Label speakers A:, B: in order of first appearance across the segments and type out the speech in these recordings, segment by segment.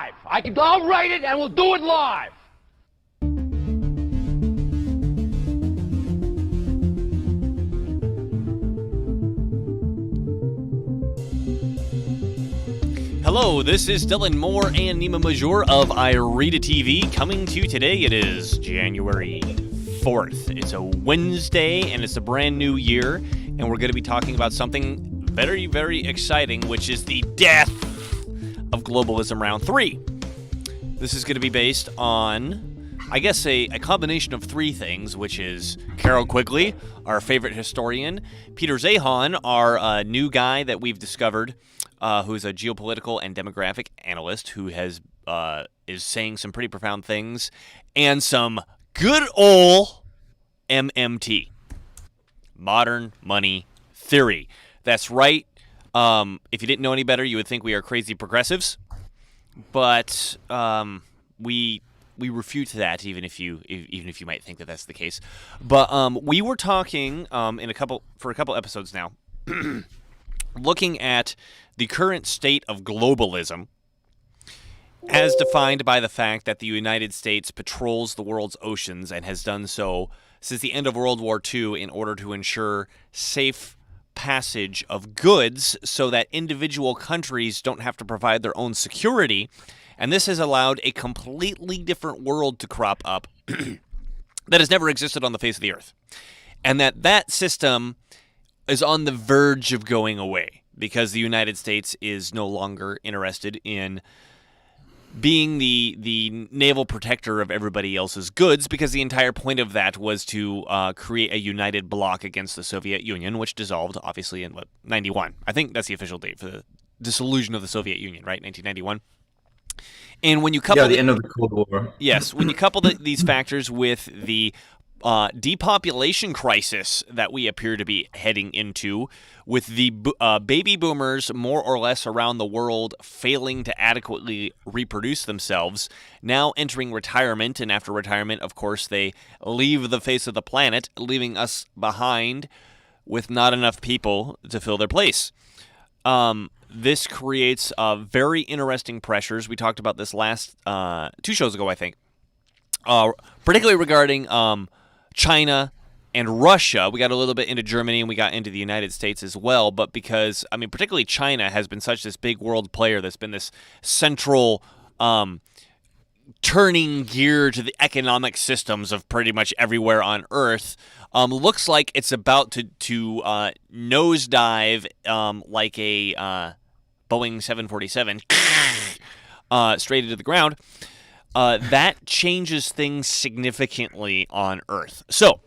A: live. I'll write it and we'll do it live.
B: Hello, this is Dylan Moore and Nima Major of IridaTV coming to you today. It is January 4th. It's a Wednesday and it's a brand new year, and we're going to be talking about something very, very exciting, which is the death of globalism round 3. This is going to be based on, I guess, a combination of three things, which is Carol Quigley, our favorite historian, Peter Zeihan, our new guy that we've discovered, who's a geopolitical and demographic analyst who is saying some pretty profound things, and some good ol' MMT, modern money theory. That's right. If you didn't know any better, you would think we are crazy progressives, but we refute that, even if you might think that that's the case. But we were talking for a couple episodes now, looking at the current state of globalism as defined by the fact that the United States patrols the world's oceans and has done so since the end of World War II in order to ensure safe passage of goods so that individual countries don't have to provide their own security. And this has allowed a completely different world to crop up that has never existed on the face of the earth. And that system is on the verge of going away because the United States is no longer interested in being the naval protector of everybody else's goods, because the entire point of that was to create a united bloc against the Soviet Union, which dissolved, obviously, in, 91? I think that's the official date for the dissolution of the Soviet Union, right? 1991. And when you couple
C: the end of the Cold War.
B: Yes, when you couple these factors with the depopulation crisis that we appear to be heading into, with the baby boomers more or less around the world failing to adequately reproduce themselves, now entering retirement, and after retirement, of course, they leave the face of the planet, leaving us behind with not enough people to fill their place. This creates very interesting pressures. We talked about this last 2 shows ago, I think, particularly regarding China and Russia. We got a little bit into Germany and we got into the United States as well, but because, particularly China has been such this big world player that's been this central turning gear to the economic systems of pretty much everywhere on Earth, looks like it's about to nosedive like a Boeing 747 straight into the ground. That changes things significantly on Earth. So,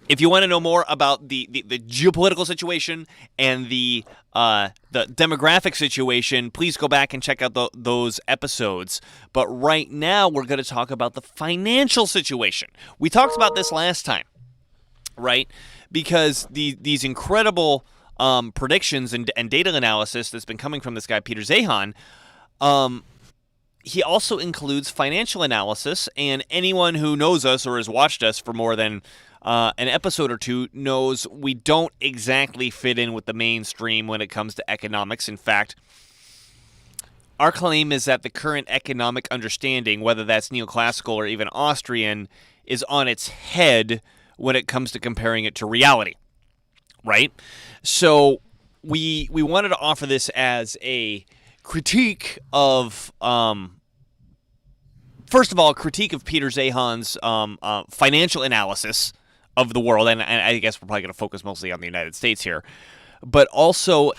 B: if you want to know more about the geopolitical situation and the demographic situation, please go back and check out those episodes. But right now, we're going to talk about the financial situation. We talked about this last time, right? Because these incredible predictions and data analysis that's been coming from this guy, Peter Zeihan, he also includes financial analysis, and anyone who knows us or has watched us for more than an episode or two knows we don't exactly fit in with the mainstream when it comes to economics. In fact, our claim is that the current economic understanding, whether that's neoclassical or even Austrian, is on its head when it comes to comparing it to reality, right? So we wanted to offer this as a critique of, first of all, a critique of Peter Zeihan's financial analysis of the world, and I guess we're probably going to focus mostly on the United States here, but also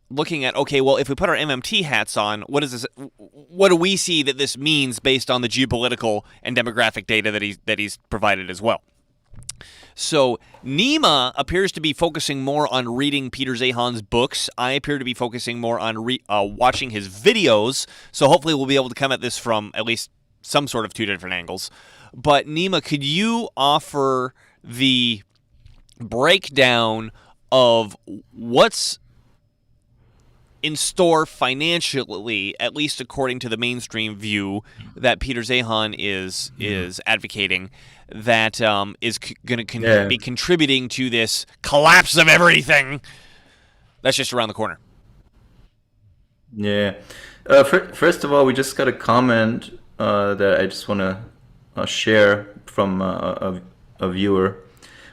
B: looking at, okay, well, if we put our MMT hats on, what do we see that this means based on the geopolitical and demographic data that he's provided as well? So Nima appears to be focusing more on reading Peter Zeihan's books. I appear to be focusing more on watching his videos. So hopefully we'll be able to come at this from at least some sort of 2 different angles. But Nima, could you offer the breakdown of what's in store financially, at least according to the mainstream view that Peter Zeihan is advocating, that is going to be contributing to this collapse of everything that's just around the corner?
C: Yeah. First of all, we just got a comment that I just want to share from a viewer.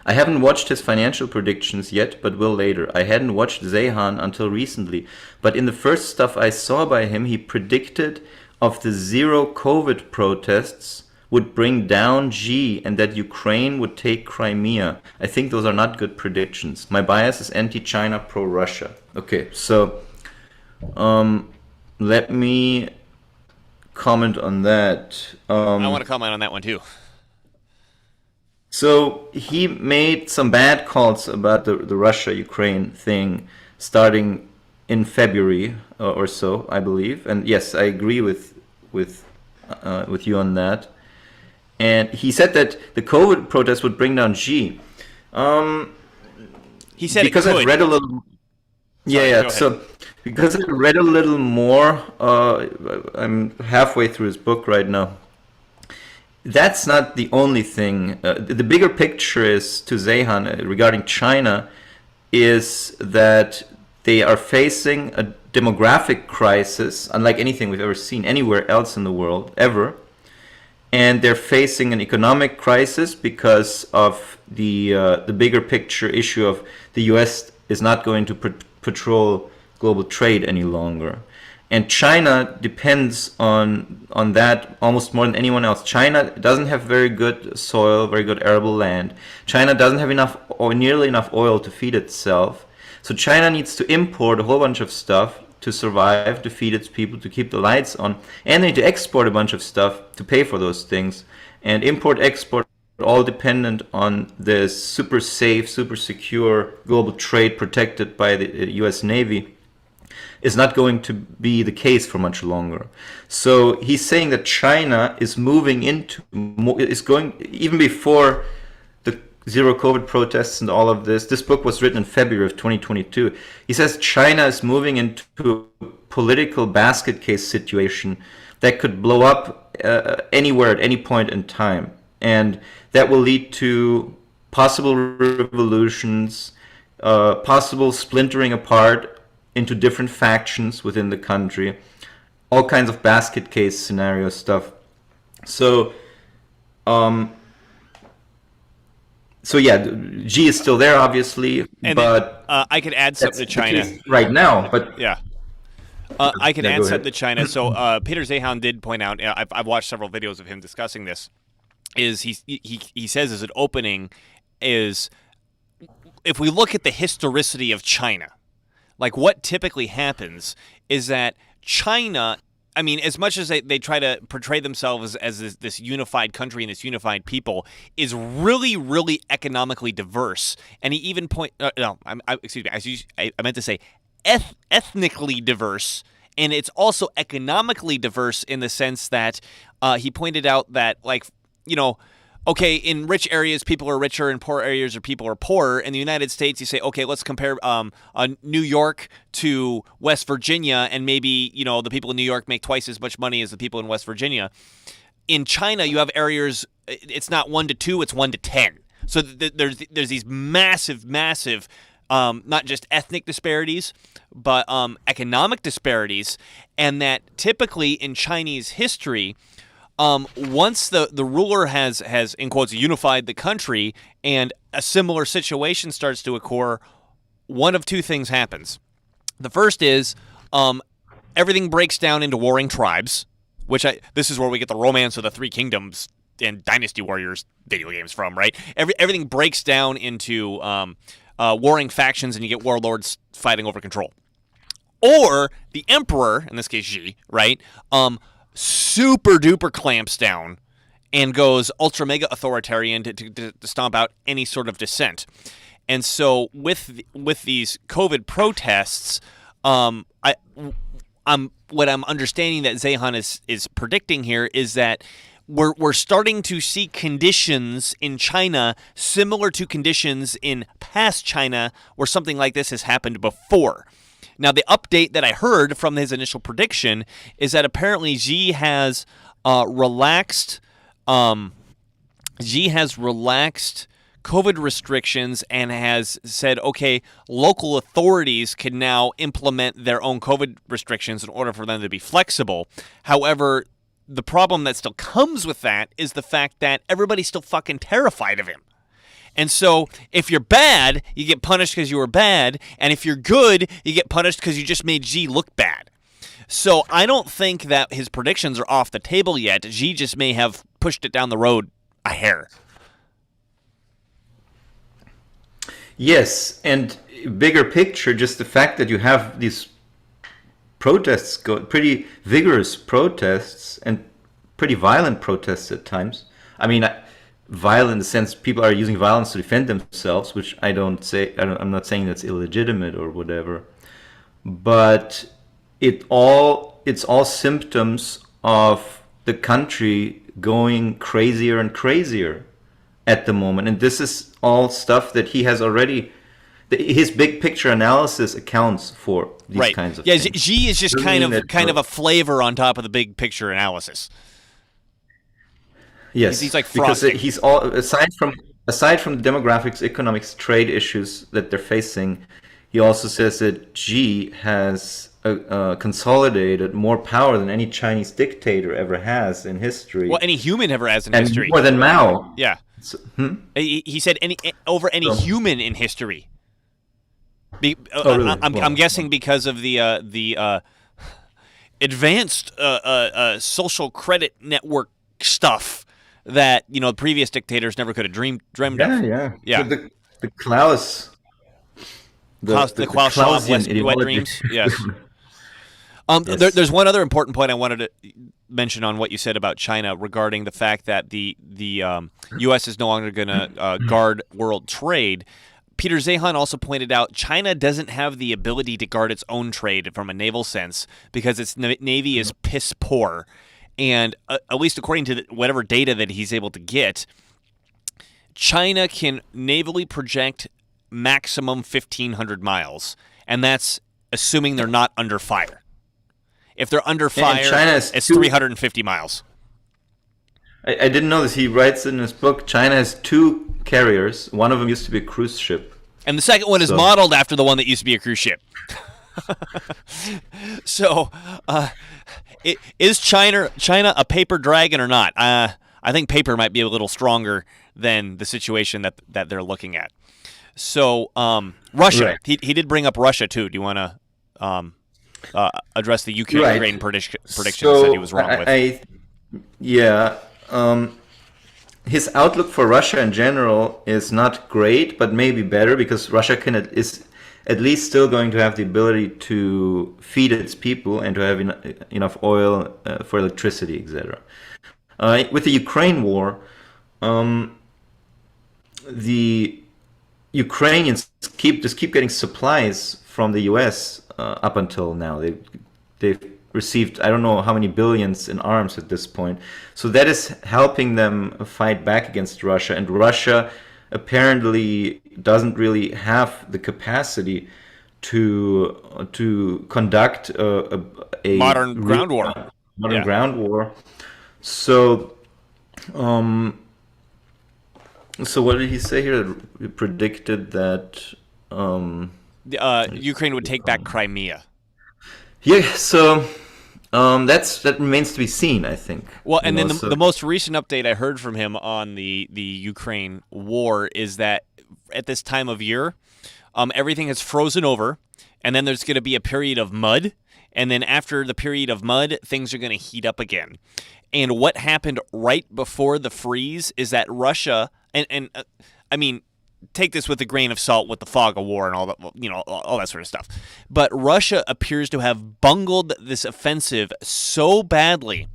C: I haven't watched his financial predictions yet, but will later. I hadn't watched Zeihan until recently, but in the first stuff I saw by him, he predicted of the zero COVID protests would bring down G and that Ukraine would take Crimea. I think those are not good predictions. My bias is anti-China, pro-Russia. Okay, so let me comment on that.
B: I want to comment on that one too.
C: So he made some bad calls about the Russia-Ukraine thing starting in February or so, I believe. And yes, I agree with you on that. And he said that the COVID protests would bring down Xi.
B: He said
C: because
B: it could.
C: I've read a little.
B: Sorry,
C: Yeah. So because I read a little more, I'm halfway through his book right now. That's not the only thing. The bigger picture is to Zeihan regarding China is that they are facing a demographic crisis, unlike anything we've ever seen anywhere else in the world, ever. And they're facing an economic crisis because of the bigger picture issue of the U.S. is not going to patrol global trade any longer. And China depends on that almost more than anyone else. China doesn't have very good soil, very good arable land. China doesn't have enough or nearly enough oil to feed itself. So China needs to import a whole bunch of stuff to survive, to feed its people, to keep the lights on. And they need to export a bunch of stuff to pay for those things. And import, export, all dependent on this super safe, super secure global trade protected by the U.S. Navy, is not going to be the case for much longer. So he's saying that China is moving into more, is going even before the zero COVID protests and all of this. This book was written in February of 2022. He says China is moving into a political basket case situation that could blow up anywhere at any point in time. And that will lead to possible revolutions, possible splintering apart into different factions within the country, all kinds of basket case scenario stuff. So, yeah, G is still there, obviously,
B: And
C: but
B: then, I could add something to China
C: right now. But
B: yeah. I can
C: Yeah,
B: add
C: go
B: something
C: ahead.
B: to China. So Peter Zeihan did point out. I've watched several videos of him discussing this. Is he says as an opening is if we look at the historicity of China, like what typically happens is that China, I mean, as much as they try to portray themselves as this unified country and this unified people, is really, really economically diverse. And he even excuse me, I meant to say ethnically diverse, and it's also economically diverse in the sense that he pointed out that, like, you know, okay, in rich areas, people are richer, and poor areas, people are poorer. In the United States, you say, okay, let's compare New York to West Virginia, and maybe, you know, the people in New York make twice as much money as the people in West Virginia. In China, you have areas, it's not 1 to 2, it's 1 to 10. So there's these massive, not just ethnic disparities, but economic disparities, and that typically in Chinese history, once the ruler has in quotes unified the country and a similar situation starts to occur, one of two things happens. The first is everything breaks down into warring tribes, which this is where we get the Romance of the Three Kingdoms and Dynasty Warriors video games from, right? Everything breaks down into warring factions, and you get warlords fighting over control. Or the emperor, in this case Xi, right, super duper clamps down and goes ultra mega authoritarian to stomp out any sort of dissent. And so with these COVID protests, what I'm understanding that Zeihan is predicting here is that we're starting to see conditions in China similar to conditions in past China where something like this has happened before. Now, the update that I heard from his initial prediction is that apparently Xi has relaxed COVID restrictions and has said, okay, local authorities can now implement their own COVID restrictions in order for them to be flexible. However, the problem that still comes with that is the fact that everybody's still fucking terrified of him. And so if you're bad, you get punished because you were bad. And if you're good, you get punished because you just made Xi look bad. So I don't think that his predictions are off the table yet. Xi just may have pushed it down the road a hair.
C: Yes, and bigger picture, just the fact that you have these protests, pretty vigorous protests and pretty violent protests at times. I mean, violent in the sense people are using violence to defend themselves, which I'm not saying that's illegitimate or whatever, but it's all symptoms of the country going crazier and crazier at the moment. And this is all stuff that he has already, his big picture analysis accounts for these kinds of things.
B: Xi is just kind of a flavor on top of the big picture analysis.
C: Yes,
B: he's like frosting.
C: Because he's all aside from the demographics, economics, trade issues that they're facing. He also says that Xi has consolidated more power than any Chinese dictator ever has in history.
B: Well, any human ever has in history.
C: More than Mao.
B: Yeah. He said over any human in history. Really? I'm guessing because of the advanced social credit network stuff that the previous dictators never could have dreamed of. Yeah.
C: The Klaus.
B: The Klaus Schwab wet dreams. Yes. Yes. There's one other important point I wanted to mention on what you said about China regarding the fact that the U.S. is no longer going to guard world trade. Peter Zeihan also pointed out China doesn't have the ability to guard its own trade from a naval sense because its navy is piss poor. And at least according to whatever data that he's able to get, China can navally project maximum 1,500 miles, and that's assuming they're not under fire. If they're under fire, it's 350 miles.
C: I didn't know this. He writes in his book, China has 2 carriers. One of them used to be a cruise ship.
B: And the second one is modeled after the one that used to be a cruise ship. So, is China a paper dragon or not? I think paper might be a little stronger than the situation that they're looking at. So, Russia, right. He did bring up Russia too. Do you want to address the Ukraine predictions that he was wrong with?
C: His outlook for Russia in general is not great, but maybe better because Russia is at least still going to have the ability to feed its people and to have enough oil for electricity, etc. With the Ukraine war, the Ukrainians keep getting supplies from the U.S. Up until now. They've received I don't know how many billions in arms at this point. So that is helping them fight back against Russia. And Russia apparently doesn't really have the capacity to conduct a
B: modern ground war.
C: Ground war. So, so what did he say here? He predicted that
B: Ukraine would take back Crimea.
C: Yeah, so that remains to be seen, I think.
B: Well, and then the most recent update I heard from him on the Ukraine war is that at this time of year, everything has frozen over, and then there's going to be a period of mud, and then after the period of mud, things are going to heat up again. And what happened right before the freeze is that Russia, and I mean, take this with a grain of salt with the fog of war and all that, all that sort of stuff. But Russia appears to have bungled this offensive so badly,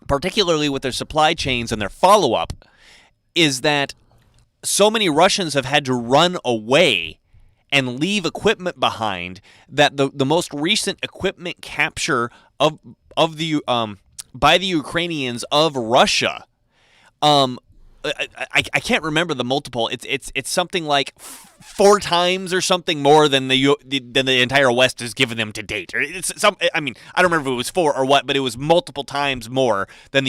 B: particularly with their supply chains and their follow-up, is that so many Russians have had to run away and leave equipment behind that the most recent equipment capture of the by the Ukrainians of Russia. I can't remember the multiple. It's something like 4 times or something more than the entire West has given them to date. It's some. I mean, I don't remember if it was 4 or what, but it was multiple times more than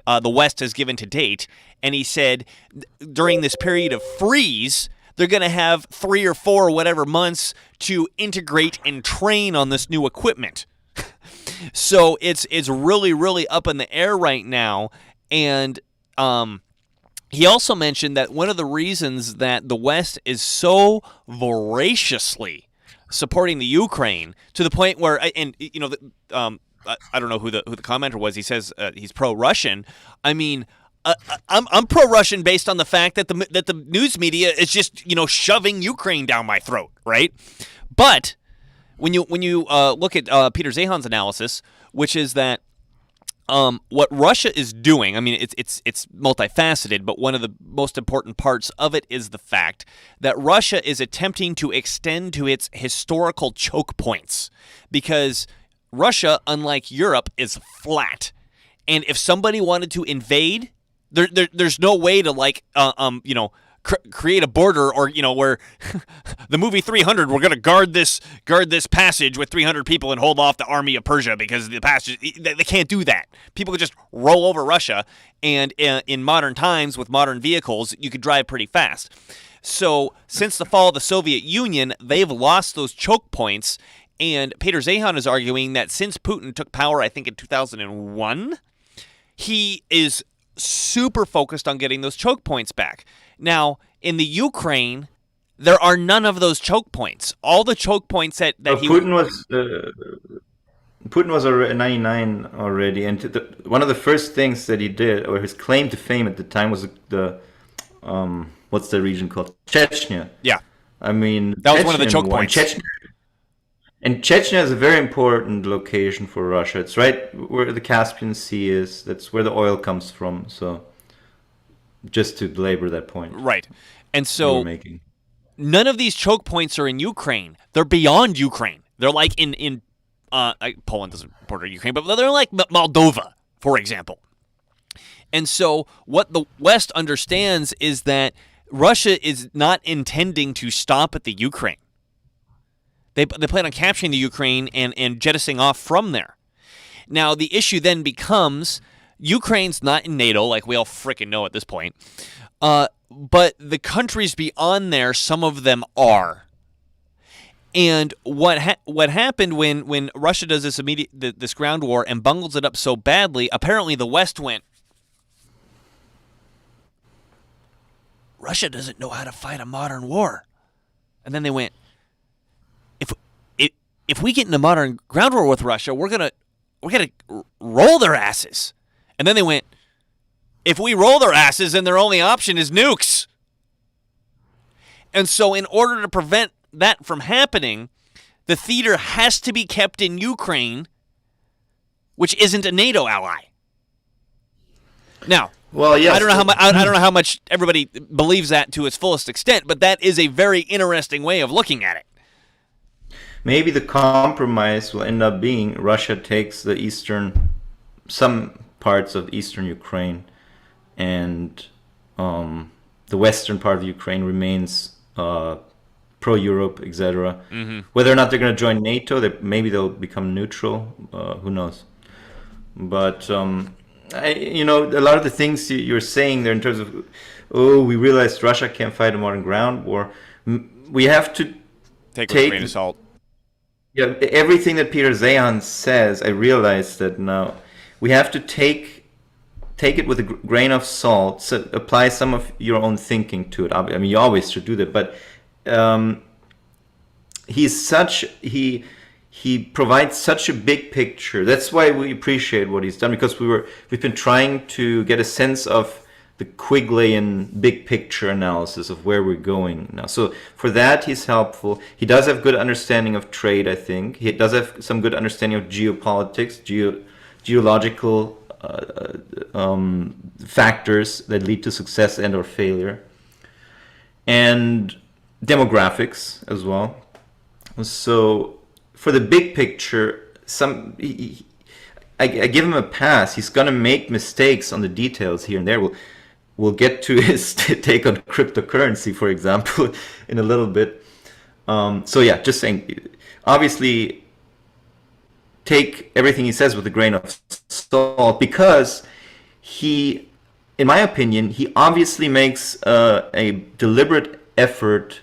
B: the West has given to date. And he said during this period of freeze, they're going to have 3 or 4 whatever months to integrate and train on this new equipment. So it's really, really up in the air right now. And he also mentioned that one of the reasons that the West is so voraciously supporting the Ukraine to the point where, and you know, I don't know who the commenter was. He says he's pro-Russian. I mean, I'm pro-Russian based on the fact that the news media is just, you know, shoving Ukraine down my throat, right? But when you look at Peter Zeihan's analysis, which is that what Russia is doing, I mean, it's multifaceted, but one of the most important parts of it is the fact that Russia is attempting to extend to its historical choke points, because Russia, unlike Europe, is flat. And if somebody wanted to invade, there's no way to create a border, or, you know, where the movie 300, we're going to guard this passage with 300 people and hold off the army of Persia, because the passage, they can't do that. People could just roll over Russia, and in modern times with modern vehicles, you could drive pretty fast. So since the fall of the Soviet Union, they've lost those choke points, and Peter Zeihan is arguing that since Putin took power, I think in 2001, he is super focused on getting those choke points back. Now, in the Ukraine, there are none of those choke points. All the choke points that he...
C: Putin was in 99 already, and one of the first things that he did, or his claim to fame at the time, was the what's the region called? Chechnya.
B: Yeah.
C: I mean,
B: that was one of the choke points.
C: And Chechnya is a very important location for Russia. It's right where the Caspian Sea is. That's where the oil comes from. So, just to belabor that point.
B: Right. And so, none of these choke points are in Ukraine. They're beyond Ukraine. They're like in Poland doesn't border Ukraine, but they're like Moldova, for example. And so, what the West understands is that Russia is not intending to stop at the Ukraine. They plan on capturing the Ukraine and jettisoning off from there. Now, the issue then becomes, Ukraine's not in NATO, like we all freaking know at this point, but the countries beyond there, some of them are. And what happened when Russia does this ground war and bungles it up so badly, apparently the West went, Russia doesn't know how to fight a modern war. And then they went, if we get in a modern ground war with Russia, we're gonna roll their asses. And then they went, if we roll their asses, then their only option is nukes. And so in order to prevent that from happening, the theater has to be kept in Ukraine, which isn't a NATO ally. Now, well, yes, I don't know how much everybody believes that to its fullest extent, but that is a very interesting way of looking at it.
C: Maybe the compromise will end up being Russia takes some parts of eastern Ukraine, and the western part of Ukraine remains pro-Europe, etc. Mm-hmm. Whether or not they're going to join NATO, maybe they'll become neutral. Who knows? But a lot of the things you're saying there in terms of, we realized Russia can't fight a modern ground war. We have to
B: take with a grain of salt.
C: Yeah, everything that Peter Zeihan says, I realize that now. We have to take it with a grain of salt, so apply some of your own thinking to it. I mean, you always should do that, but he provides such a big picture. That's why we appreciate what he's done, because we've been trying to get a sense of the Quiglian big picture analysis of where we're going now. So for that, he's helpful. He does have good understanding of trade, I think. He does have some good understanding of geopolitics, geological factors that lead to success and or failure, and demographics as well. So for the big picture, I give him a pass. He's going to make mistakes on the details here and there. We'll get to his take on cryptocurrency, for example, in a little bit. So yeah, just saying, obviously, take everything he says with a grain of salt, because he, in my opinion, he obviously makes a deliberate effort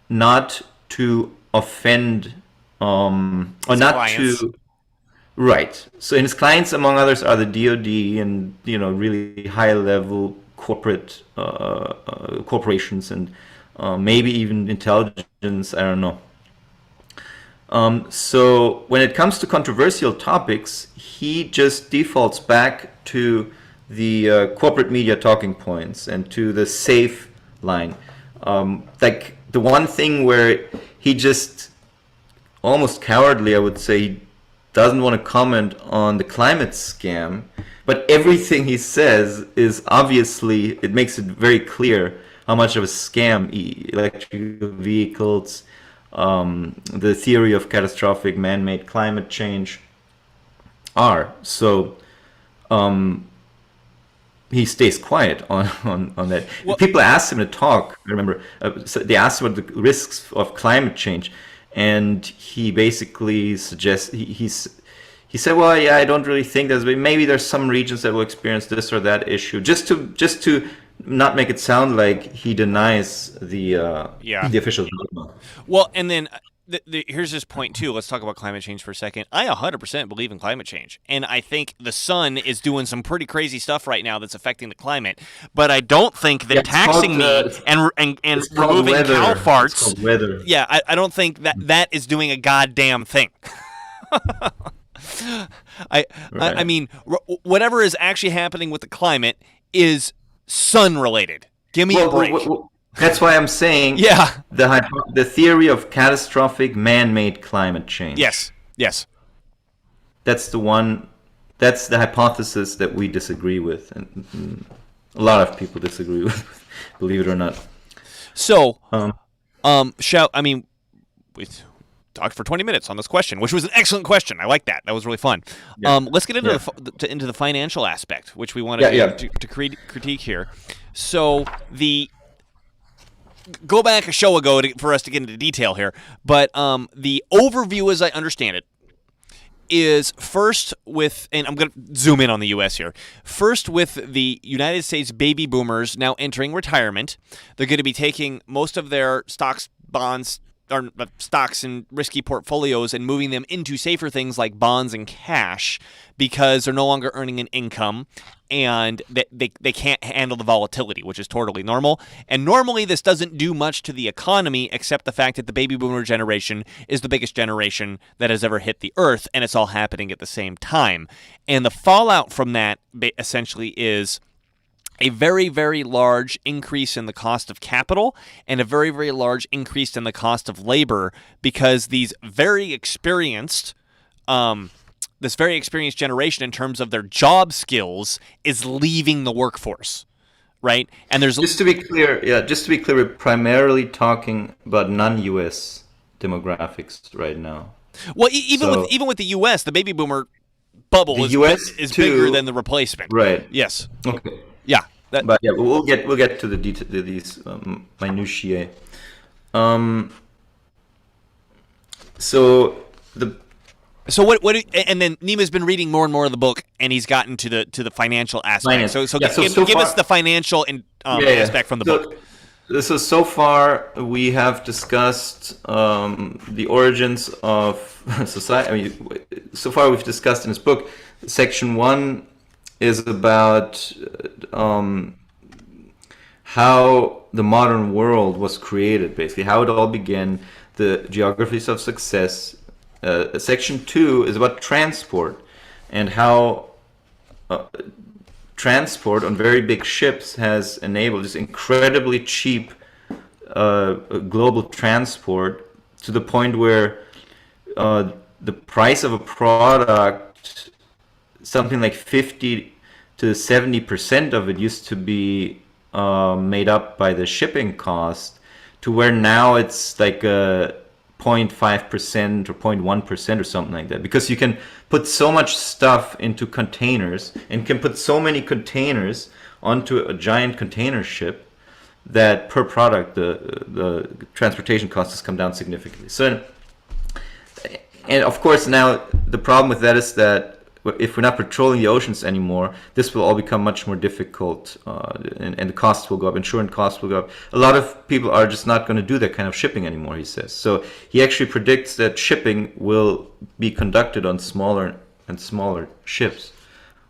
C: not to offend or not
B: clients.
C: to. Right. So his clients, among others, are the DoD and really high-level corporate corporations and maybe even intelligence. I don't know. So when it comes to controversial topics, he just defaults back to the corporate media talking points and to the safe line. Like the one thing where he just almost cowardly, I would say, he doesn't want to comment on the climate scam, but everything he says is obviously, it makes it very clear how much of a scam electric vehicles, the theory of catastrophic man-made climate change are. So he stays quiet on that.
B: Well,
C: people asked him to talk. I remember so they asked about the risks of climate change, and he basically suggests he said, "Well, yeah, I don't really think maybe there's some regions that will experience this or that issue," just to not make it sound like he denies the official dogma.
B: Well, and then here's this point too. Let's talk about climate change for a second. I 100% believe in climate change, and I think the sun is doing some pretty crazy stuff right now that's affecting the climate. But I don't think that taxing me and removing cow farts. Yeah, I don't think that is doing a goddamn thing. I mean, whatever is actually happening with the climate is sun related. Give me a break.
C: That's why I'm saying the theory of catastrophic man-made climate change.
B: Yes.
C: That's the hypothesis that we disagree with, and a lot of people disagree with, believe it or not.
B: So, we talked for 20 minutes on this question, which was an excellent question. I like that. That was really fun. Yeah. Let's get into into the financial aspect, which we wanted to critique here. So go back a show ago for us to get into detail here, but the overview, as I understand it, is first with, and I'm going to zoom in on the U.S. here, first with the United States baby boomers now entering retirement. They're going to be taking most of their stocks, bonds, or stocks and risky portfolios and moving them into safer things like bonds and cash because they're no longer earning an income and they can't handle the volatility, which is totally normal. And normally this doesn't do much to the economy except the fact that the baby boomer generation is the biggest generation that has ever hit the earth, and it's all happening at the same time. And the fallout from that essentially is a very, very large increase in the cost of capital and a very, very large increase in the cost of labor because these very experienced, this very experienced generation in terms of their job skills is leaving the workforce, right? And there's
C: just to be clear, we're primarily talking about non-U.S. demographics right now.
B: Well, even with the U.S., the baby boomer bubble is bigger than the replacement.
C: Right.
B: Yes.
C: Okay.
B: Yeah.
C: But yeah, we'll get to the these minutiae. So
B: what? And then Nima's been reading more and more of the book, and he's gotten to the financial aspect. Give us the financial aspect from the book.
C: So far we have discussed the origins of society. So far we've discussed in his book, section 1 is about how the modern world was created, basically how it all began, the geographies of success. Section 2 is about transport and how transport on very big ships has enabled this incredibly cheap global transport to the point where the price of a product, something like 50 to 70% of it used to be made up by the shipping cost, to where now it's like a 0.5% or 0.1% or something like that, because you can put so much stuff into containers and can put so many containers onto a giant container ship that per product the transportation cost has come down significantly. So, and of course now the problem with that is that if we're not patrolling the oceans anymore, this will all become much more difficult, and the costs will go up, insurance costs will go up. A lot of people are just not going to do that kind of shipping anymore, he says. So he actually predicts that shipping will be conducted on smaller and smaller ships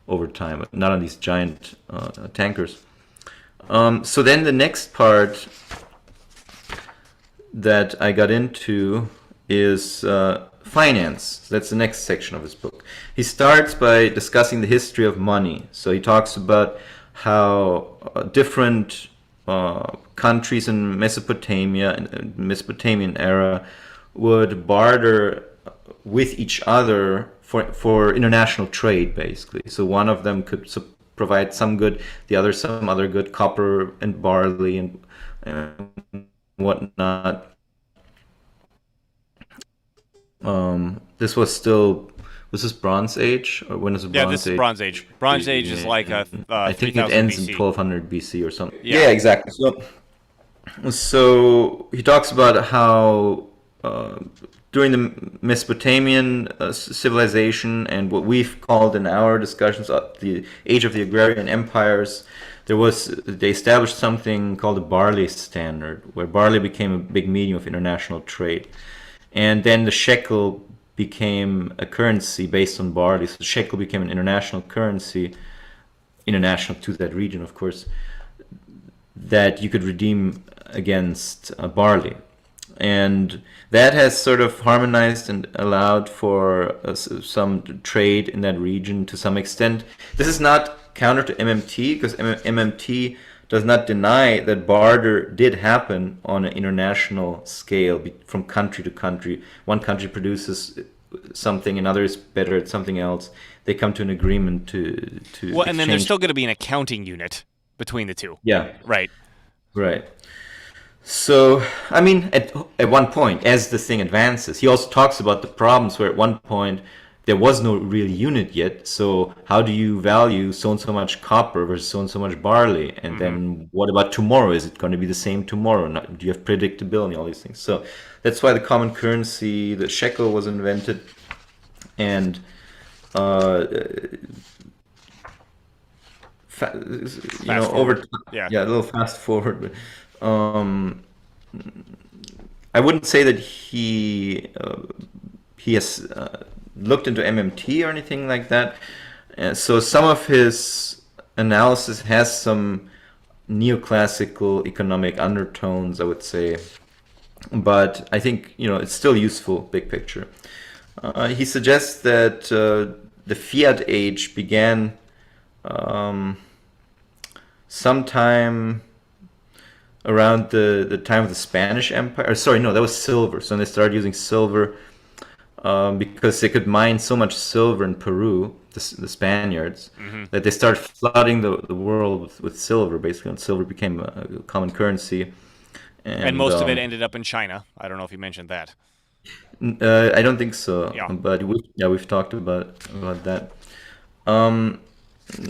C: over time, not on these giant tankers. So then the next part that I got into is finance. That's the next section of his book. He starts by discussing the history of money. So he talks about how different countries in Mesopotamia, in the Mesopotamian era, would barter with each other for international trade, basically. So one of them could provide some good, the other some other good, copper and barley and whatnot. This was this Bronze Age, or when is it Bronze Age?
B: Yeah, this is Bronze Age. Bronze Age is like
C: I think it ends in 1200 BC or something.
B: Yeah,
C: exactly. So he talks about how during the Mesopotamian civilization and what we've called in our discussions the age of the agrarian empires, they established something called the barley standard, where barley became a big medium of international trade. And then the shekel became a currency based on barley. So the shekel became an international currency, international to that region, of course, that you could redeem against barley. And that has sort of harmonized and allowed for some trade in that region to some extent. This is not counter to MMT, because MMT does not deny that barter did happen on an international scale from country to country. One country produces something, another is better at something else. They come to an agreement to
B: well, and then there's still going to be an accounting unit between the two.
C: Yeah.
B: Right.
C: So, I mean, at one point, as the thing advances, he also talks about the problems where at one point there was no real unit yet. So how do you value so and so much copper versus so and so much barley? And then what about tomorrow? Is it going to be the same tomorrow? Do you have predictability? All these things. So that's why the common currency, the shekel, was invented. And a little fast forward. I wouldn't say that he has looked into MMT or anything like that. So some of his analysis has some neoclassical economic undertones, I would say. But I think, it's still useful, big picture. He suggests that the fiat age began sometime around the time of the Spanish Empire. Sorry, no, that was silver. So they started using silver because they could mine so much silver in Peru, the Spaniards, that they started flooding the world with silver, basically, and silver became a common currency.
B: And most of it ended up in China. I don't know if you mentioned that.
C: I don't think so.
B: Yeah.
C: But we've talked about that.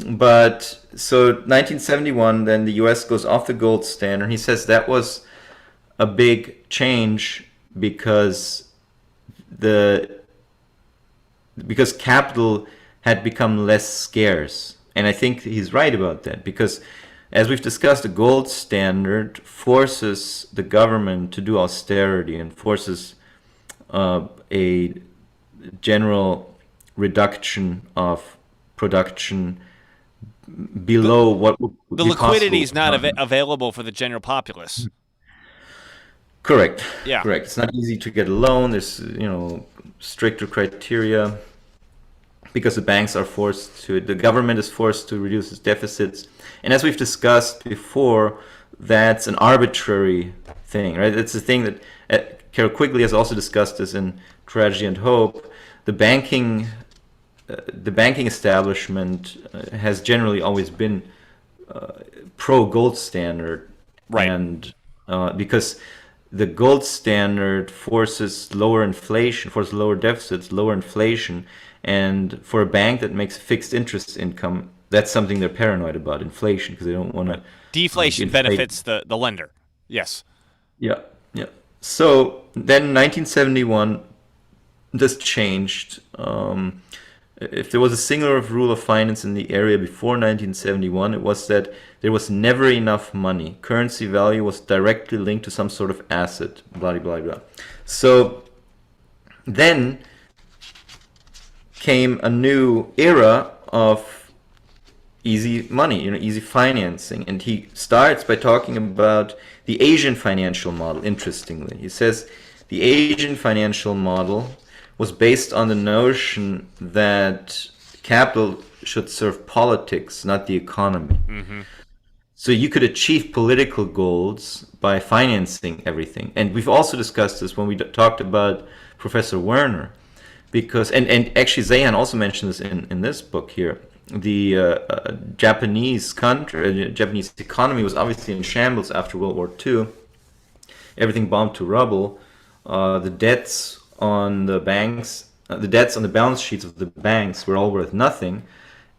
C: But so 1971, then the U.S. goes off the gold standard. He says that was a big change because capital had become less scarce. And I think he's right about that, because as we've discussed, the gold standard forces the government to do austerity and forces a general reduction of production below what would
B: the
C: be
B: liquidity is
C: possible.
B: not available for the general populace.
C: Correct.
B: Yeah.
C: Correct. It's not easy to get a loan. There's stricter criteria because the government is forced to reduce its deficits. And as we've discussed before, that's an arbitrary thing, right? It's a thing that Carol Quigley has also discussed this in Tragedy and Hope. The banking establishment has generally always been pro gold standard,
B: right?
C: And because the gold standard forces lower inflation, forces lower deficits, lower inflation, and for a bank that makes fixed interest income, that's something they're paranoid about, inflation, because they don't want to.
B: Deflation benefits the lender. Yes.
C: Yeah. So then 1971, this changed. if there was a singular rule of finance in the area before 1971, it was that there was never enough money. Currency value was directly linked to some sort of asset, blah, blah, blah. So then came a new era of easy money, easy financing. And he starts by talking about the Asian financial model, interestingly. He says the Asian financial model was based on the notion that capital should serve politics, not the economy. Mm-hmm. So you could achieve political goals by financing everything. And we've also discussed this when we talked about Professor Werner, because and actually Zeihan also mentioned this in this book here. The Japanese Japanese economy was obviously in shambles after World War II. Everything bombed to rubble. The debts on the banks, the debts on the balance sheets of the banks were all worth nothing,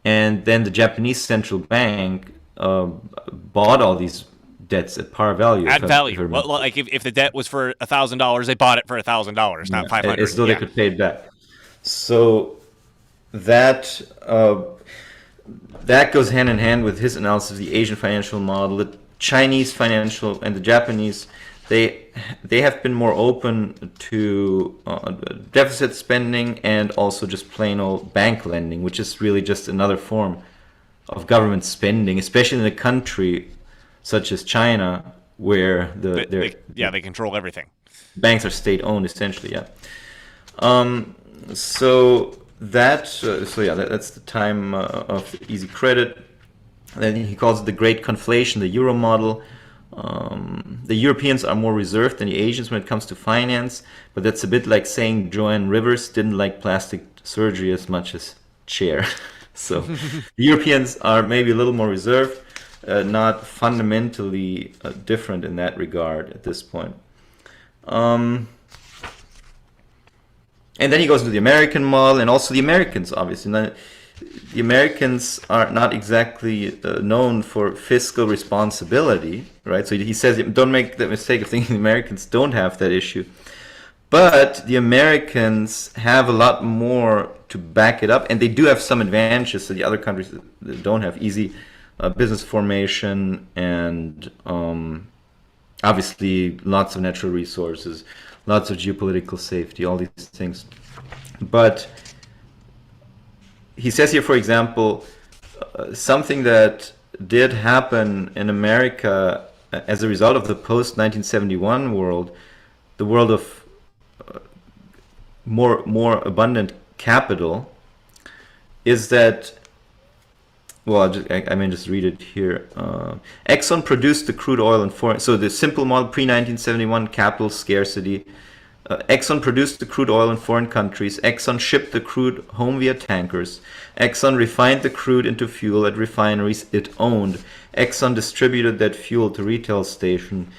C: and then the Japanese central bank bought all these debts at par value.
B: At value. Well, like if the debt was for $1,000, they bought it for $1,000, not $500.
C: As though they could pay it back. So that goes hand in hand with his analysis of the Asian financial model. The Chinese financial and the Japanese, they have been more open to deficit spending and also just plain old bank lending, which is really just another form of government spending, especially in a country such as China, where
B: they control everything.
C: Banks are state-owned, essentially. So that's the time of easy credit. Then he calls it the Great Conflation, the Euro model. The Europeans are more reserved than the Asians when it comes to finance, but that's a bit like saying Joanne Rivers didn't like plastic surgery as much as Cher. So the Europeans are maybe a little more reserved, not fundamentally different in that regard at this point. And then he goes into the American model, and also the Americans, obviously. Now, the Americans are not exactly known for fiscal responsibility, right? So he says, don't make the mistake of thinking the Americans don't have that issue. But the Americans have a lot more to back it up, and they do have some advantages that the other countries don't have. Easy business formation, and obviously lots of natural resources, lots of geopolitical safety, all these things. But he says here, for example, something that did happen in America as a result of the post-1971 world, the world of more abundant capital, is that, well, I may just read it here. Exxon produced the crude oil in foreign. So the simple model pre-1971 capital scarcity. Exxon produced the crude oil in foreign countries. Exxon shipped the crude home via tankers. Exxon refined the crude into fuel at refineries it owned. Exxon distributed that fuel to retail stations.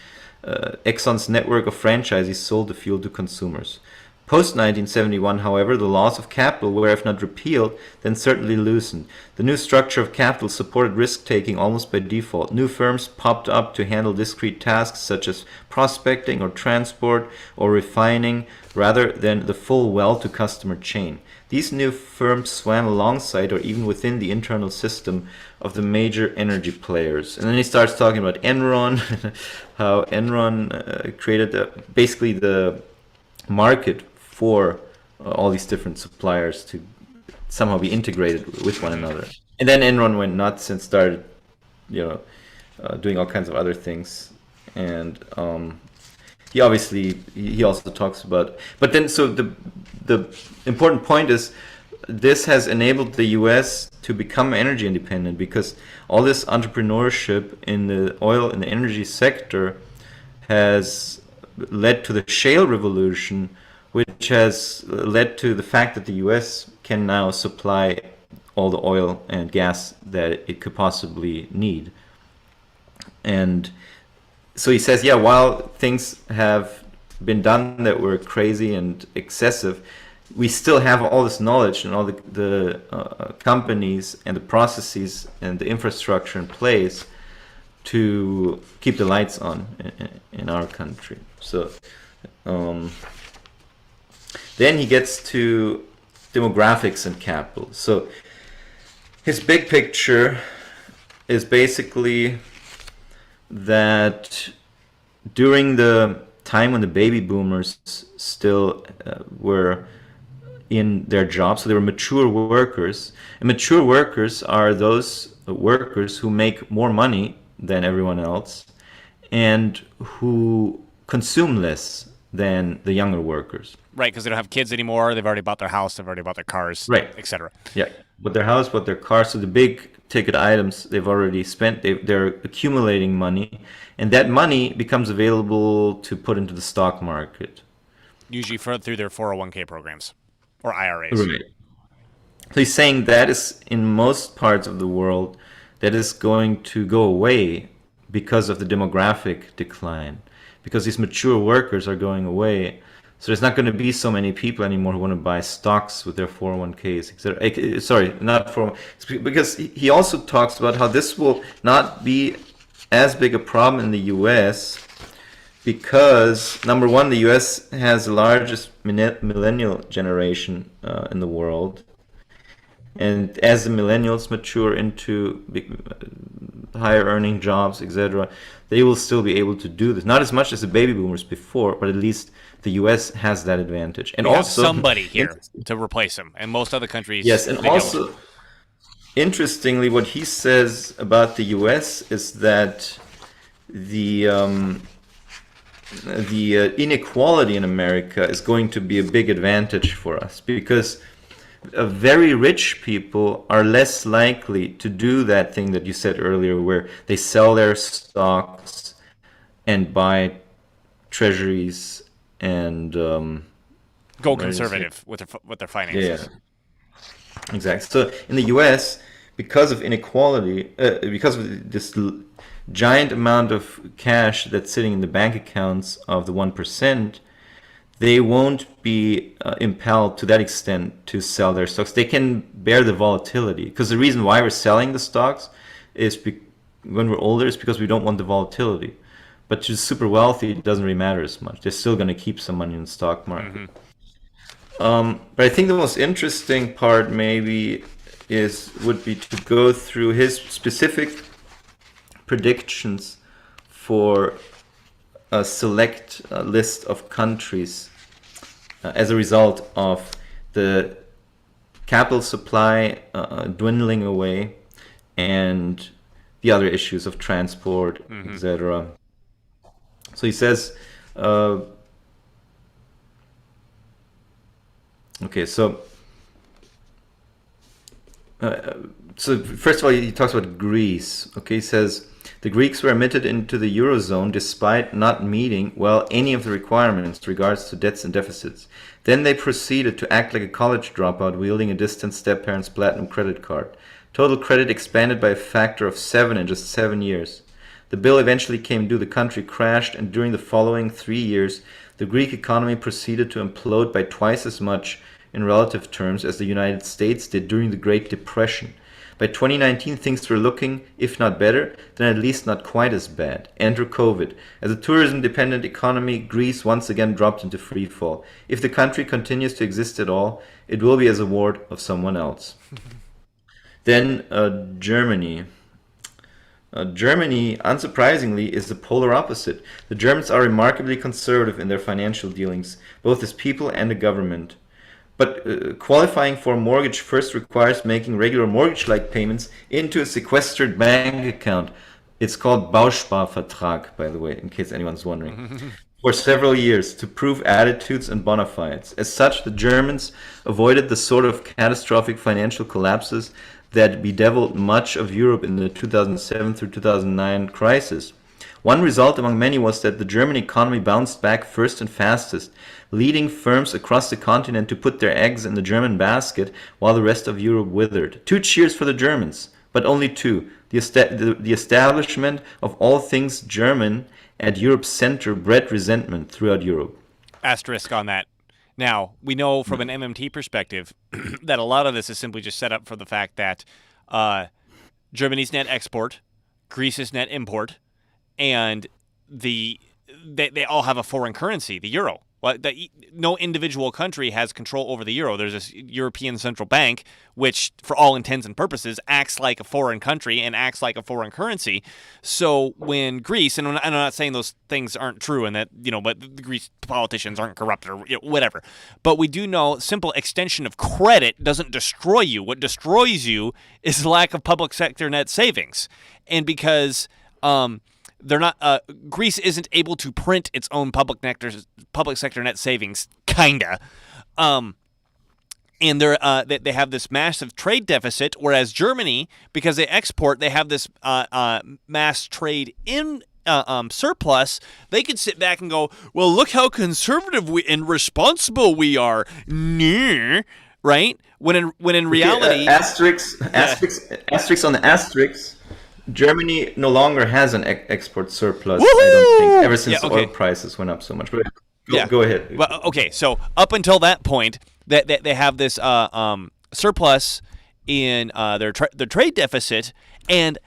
C: Exxon's network of franchises sold the fuel to consumers. Post-1971, however, the laws of capital were, if not repealed, then certainly loosened. The new structure of capital supported risk-taking almost by default. New firms popped up to handle discrete tasks such as prospecting or transport or refining, rather than the full well-to-customer chain. These new firms swam alongside or even within the internal system of the major energy players. And then he starts talking about Enron, how Enron created basically the market for all these different suppliers to somehow be integrated with one another. And then Enron went nuts and started, doing all kinds of other things. And he also talks about. But then, so the important point is, this has enabled the U.S. to become energy independent, because all this entrepreneurship in the oil and the energy sector has led to the shale revolution, which has led to the fact that the U.S. can now supply all the oil and gas that it could possibly need. And so he says, while things have been done that were crazy and excessive, we still have all this knowledge and all the companies and the processes and the infrastructure in place to keep the lights on in our country. So then he gets to demographics and capital. So his big picture is basically that during the time when the baby boomers still were in their jobs, so they were mature workers, and mature workers are those workers who make more money than everyone else and who consume less than the younger workers.
B: Right, because they don't have kids anymore. They've already bought their house. They've already bought their cars,
C: Right.
B: etc.
C: Yeah, but their house, but their car, so the big ticket items they've already spent, they're accumulating money, and that money becomes available to put into the stock market.
B: Usually through their 401k programs or IRAs.
C: Right. So he's saying that is, in most parts of the world, that is going to go away because of the demographic decline, because these mature workers are going away. So there's not going to be so many people anymore who want to buy stocks with their 401ks, etc. Sorry, not for, because he also talks about how this will not be as big a problem in the US because, number one, the US has the largest millennial generation in the world. And as the millennials mature into higher earning jobs, etc., they will still be able to do this. Not as much as the baby boomers before, but at least the U.S. has that advantage. And
B: we
C: also
B: have somebody here to replace him, and most other countries.
C: Yes, and also,
B: don't.
C: Interestingly, what he says about the U.S. is that the inequality in America is going to be a big advantage for us because very rich people are less likely to do that thing that you said earlier, where they sell their stocks and buy treasuries and
B: go conservative with their finances.
C: Yeah, exactly. So in the U.S., because of inequality, because of this giant amount of cash that's sitting in the bank accounts of the 1%, they won't be impelled to that extent to sell their stocks. They can bear the volatility, because the reason why we're selling the stocks is when we're older is because we don't want the volatility. But to super wealthy, it doesn't really matter as much. They're still going to keep some money in the stock market. Mm-hmm. But I think the most interesting part maybe would be to go through his specific predictions for a select list of countries as a result of the capital supply dwindling away and the other issues of transport, etc. So he says, okay, so first of all, he talks about Greece. Okay, he says, the Greeks were admitted into the Eurozone despite not meeting, well, any of the requirements with regards to debts and deficits. Then they proceeded to act like a college dropout wielding a distant step-parent's platinum credit card. Total credit expanded by a factor of 7 in just 7 years. The bill eventually came due, the country crashed, and during the following 3 years, the Greek economy proceeded to implode by twice as much in relative terms as the United States did during the Great Depression. By 2019, things were looking, if not better, then at least not quite as bad. Enter COVID. As a tourism-dependent economy, Greece once again dropped into freefall. If the country continues to exist at all, it will be as a ward of someone else. Then Germany. Germany, unsurprisingly, is the polar opposite. The Germans are remarkably conservative in their financial dealings, both as people and a government. But qualifying for a mortgage first requires making regular mortgage-like payments into a sequestered bank account. It's called Bausparvertrag, by the way, in case anyone's wondering. For several years to prove attitudes and bona fides. As such, the Germans avoided the sort of catastrophic financial collapses that bedeviled much of Europe in the 2007 through 2009 crisis. One result among many was that the German economy bounced back first and fastest, leading firms across the continent to put their eggs in the German basket while the rest of Europe withered. 2 cheers for the Germans, but only 2. The establishment of all things German at Europe's center bred resentment throughout Europe.
B: Asterisk on that. Now, we know from an MMT perspective that a lot of this is simply just set up for the fact that Germany's net export, Greece's net import, and they all have a foreign currency, the euro. Well, no individual country has control over the euro. There's this European Central Bank, which, for all intents and purposes, acts like a foreign country and acts like a foreign currency. So when Greece, and I'm not saying those things aren't true and that, but the Greece politicians aren't corrupt or whatever. But we do know simple extension of credit doesn't destroy you. What destroys you is lack of public sector net savings. And because they're not. Greece isn't able to print its own public sector net savings, kinda, and they have this massive trade deficit. Whereas Germany, because they export, they have this mass trade in surplus. They could sit back and go, "Well, look how conservative and responsible we are," right? When in reality,
C: asterisk on the asterisk. Germany no longer has an export surplus, I don't think, ever since oil prices went up so much. But go ahead.
B: Well, okay, so up until that point, that they have this surplus in their trade deficit, and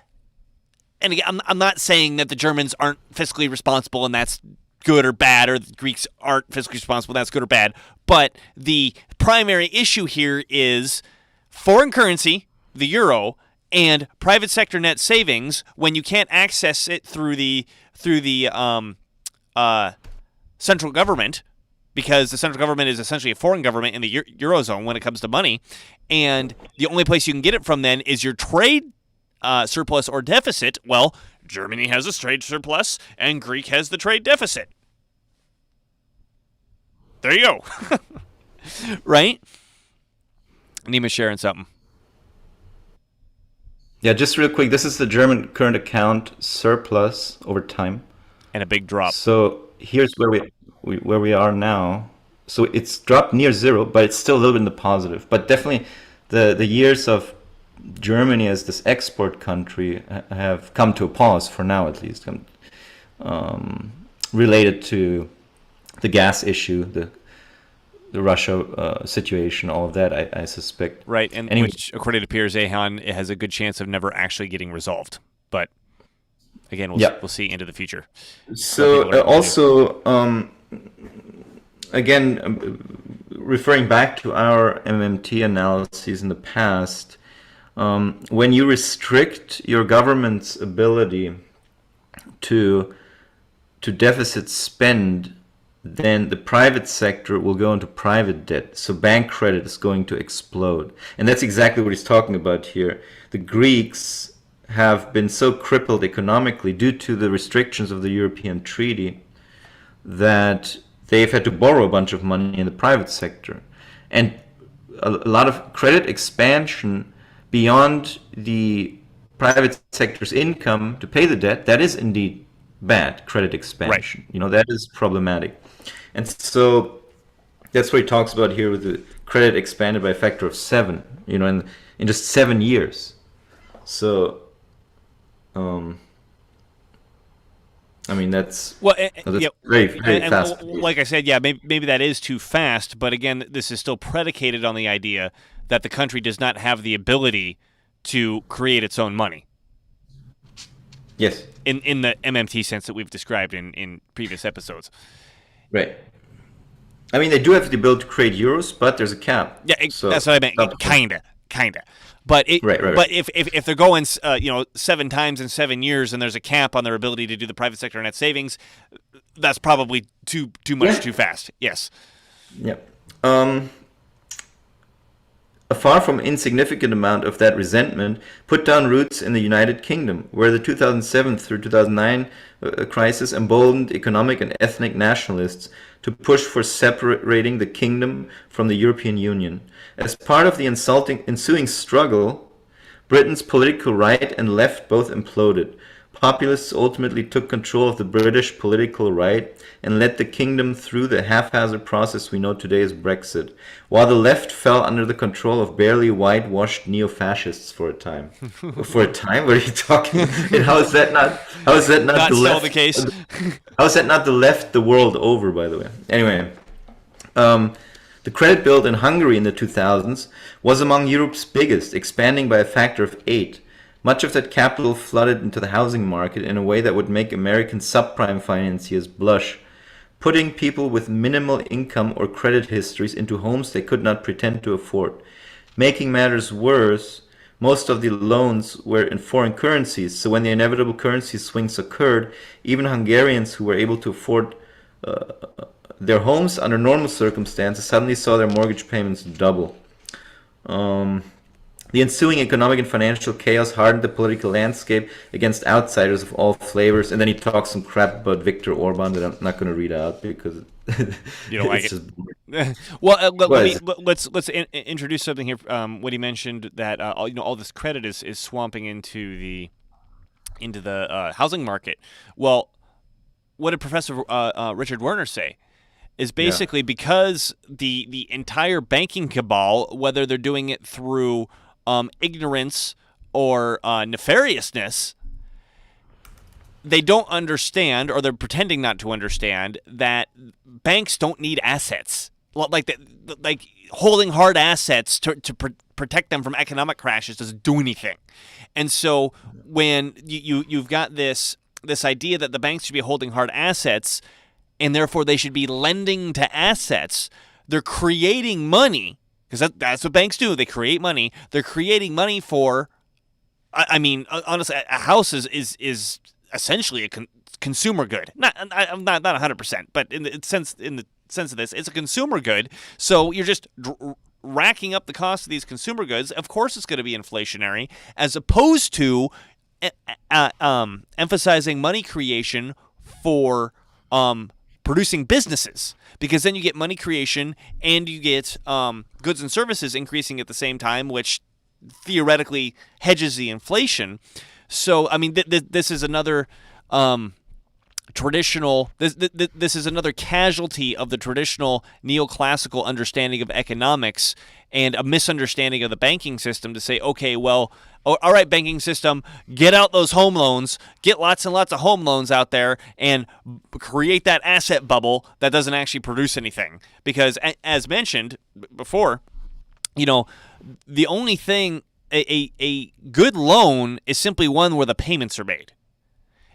B: again, I'm not saying that the Germans aren't fiscally responsible and that's good or bad, or the Greeks aren't fiscally responsible and that's good or bad, but the primary issue here is foreign currency, the euro, and private sector net savings when you can't access it through the central government, because the central government is essentially a foreign government in the Eurozone when it comes to money, and the only place you can get it from then is your trade surplus or deficit. Well, Germany has a trade surplus and Greek has the trade deficit. There you go. Right? Nima's sharing something.
C: Yeah, just real quick, this is the German current account surplus over time.
B: And a big drop.
C: So here's where we are now. So it's dropped near zero, but it's still a little bit in the positive. But definitely the years of Germany as this export country have come to a pause for now, at least, related to the gas issue, the Russia situation, all of that, I suspect.
B: Right, and anyway, which, according to Pierre Zeihan, it has a good chance of never actually getting resolved. But again, we'll see into the future.
C: So also, referring back to our MMT analyses in the past, when you restrict your government's ability to deficit spend, then the private sector will go into private debt. So bank credit is going to explode. And that's exactly what he's talking about here. The Greeks have been so crippled economically due to the restrictions of the European Treaty that they've had to borrow a bunch of money in the private sector. And a lot of credit expansion beyond the private sector's income to pay the debt, that is indeed bad credit expansion. Right. That is problematic. And so that's what he talks about here with the credit expanded by a factor of 7, in just 7 years. So, that's very, very fast.
B: Like I said, maybe that is too fast. But again, this is still predicated on the idea that the country does not have the ability to create its own money.
C: Yes.
B: In the MMT sense that we've described in previous episodes.
C: Right. They do have the ability to create euros, but there's a cap.
B: Yeah, so that's what I meant. Kinda. But but if they're going 7 times in 7 years and there's a cap on their ability to do the private sector net savings, that's probably too much too fast. Yes.
C: Yep. A far from insignificant amount of that resentment put down roots in the United Kingdom, where the 2007 through 2009 crisis emboldened economic and ethnic nationalists to push for separating the kingdom from the European Union. As part of the ensuing struggle, Britain's political right and left both imploded. Populists ultimately took control of the British political right and led the kingdom through the haphazard process we know today as Brexit, while the left fell under the control of barely whitewashed neo-fascists for a time. For a time? What are you talking? And how is that not the left?
B: The case.
C: How is that not the left the world over, by the way? Anyway, the credit build in Hungary in the 2000s was among Europe's biggest, expanding by a factor of 8. Much of that capital flooded into the housing market in a way that would make American subprime financiers blush. putting people with minimal income or credit histories into homes they could not pretend to afford. Making matters worse, most of the loans were in foreign currencies, so when the inevitable currency swings occurred, even Hungarians who were able to afford their homes under normal circumstances suddenly saw their mortgage payments double. The ensuing economic and financial chaos hardened the political landscape against outsiders of all flavors, and then he talks some crap about Viktor Orban that I'm not going to read out because
B: You don't like
C: it's
B: it.
C: just
B: Well,
C: Well,
B: let's introduce something here. What he mentioned that all this credit is swamping into the housing market. Well, what did Professor Richard Werner say? Is basically because the entire banking cabal, whether they're doing it through ignorance or nefariousness, they don't understand, or they're pretending not to understand, that banks don't need assets. Like holding hard assets to protect them from economic crashes doesn't do anything. And so when you've got this idea that the banks should be holding hard assets, and therefore they should be lending to assets, they're creating money, because that's what banks do. They create money. They're creating money for, I mean, honestly, a house is essentially a consumer good. Not 100%, but in the sense of this, it's a consumer good. So you're just racking up the cost of these consumer goods. Of course, it's going to be inflationary, as opposed to emphasizing money creation for producing businesses, because then you get money creation and you get goods and services increasing at the same time, which theoretically hedges the inflation. So, I mean, this is another traditional. This is another casualty of the traditional neoclassical understanding of economics and a misunderstanding of the banking system to say, okay, well, all right, banking system, get out those home loans, get lots and lots of home loans out there, and create that asset bubble that doesn't actually produce anything. Because, as mentioned before, the only thing, a good loan is simply one where the payments are made.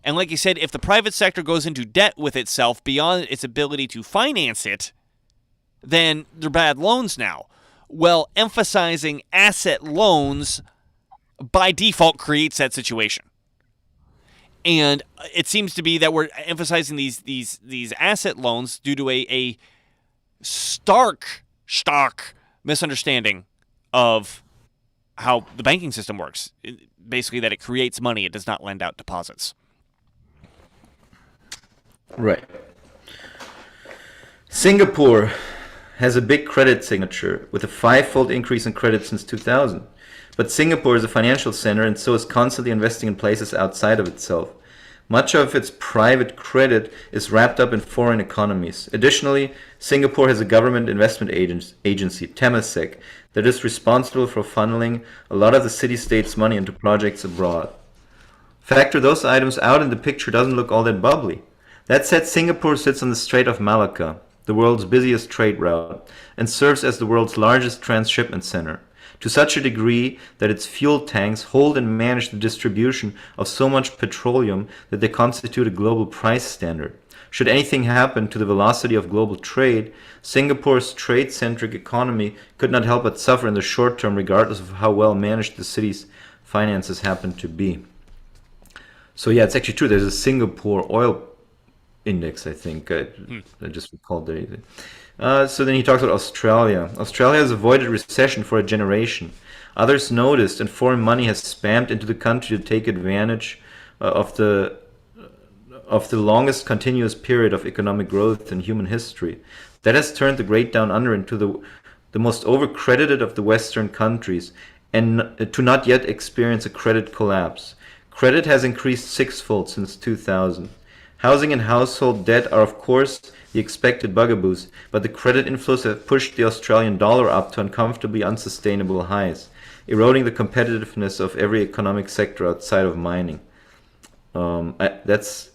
B: And like you said, if the private sector goes into debt with itself beyond its ability to finance it, then they're bad loans now. Well, emphasizing asset loans by default creates that situation. And it seems to be that we're emphasizing these asset loans due to a stark misunderstanding of how the banking system works. Basically, that it creates money, it does not lend out deposits.
C: Right. Singapore has a big credit signature with a 5-fold increase in credit since 2000. But Singapore is a financial center and so is constantly investing in places outside of itself. Much of its private credit is wrapped up in foreign economies. Additionally, Singapore has a government investment agency, Temasek, that is responsible for funneling a lot of the city-state's money into projects abroad. Factor those items out and the picture doesn't look all that bubbly. That said, Singapore sits on the Strait of Malacca, the world's busiest trade route, and serves as the world's largest transshipment center, to such a degree that its fuel tanks hold and manage the distribution of so much petroleum that they constitute a global price standard. Should anything happen to the velocity of global trade, Singapore's trade-centric economy could not help but suffer in the short term, regardless of how well managed the city's finances happen to be. So yeah, it's actually true. There's a Singapore oil index, I think. I just recalled that. So then he talks about Australia. Australia has avoided recession for a generation. Others noticed, and foreign money has spammed into the country to take advantage of the longest continuous period of economic growth in human history. That has turned the Great Down Under into the most overcredited of the Western countries, and to not yet experience a credit collapse. Credit has increased 6-fold since 2000. Housing and household debt are, of course, the expected bugaboos, but the credit inflows have pushed the Australian dollar up to uncomfortably unsustainable highs, eroding the competitiveness of every economic sector outside of mining. That's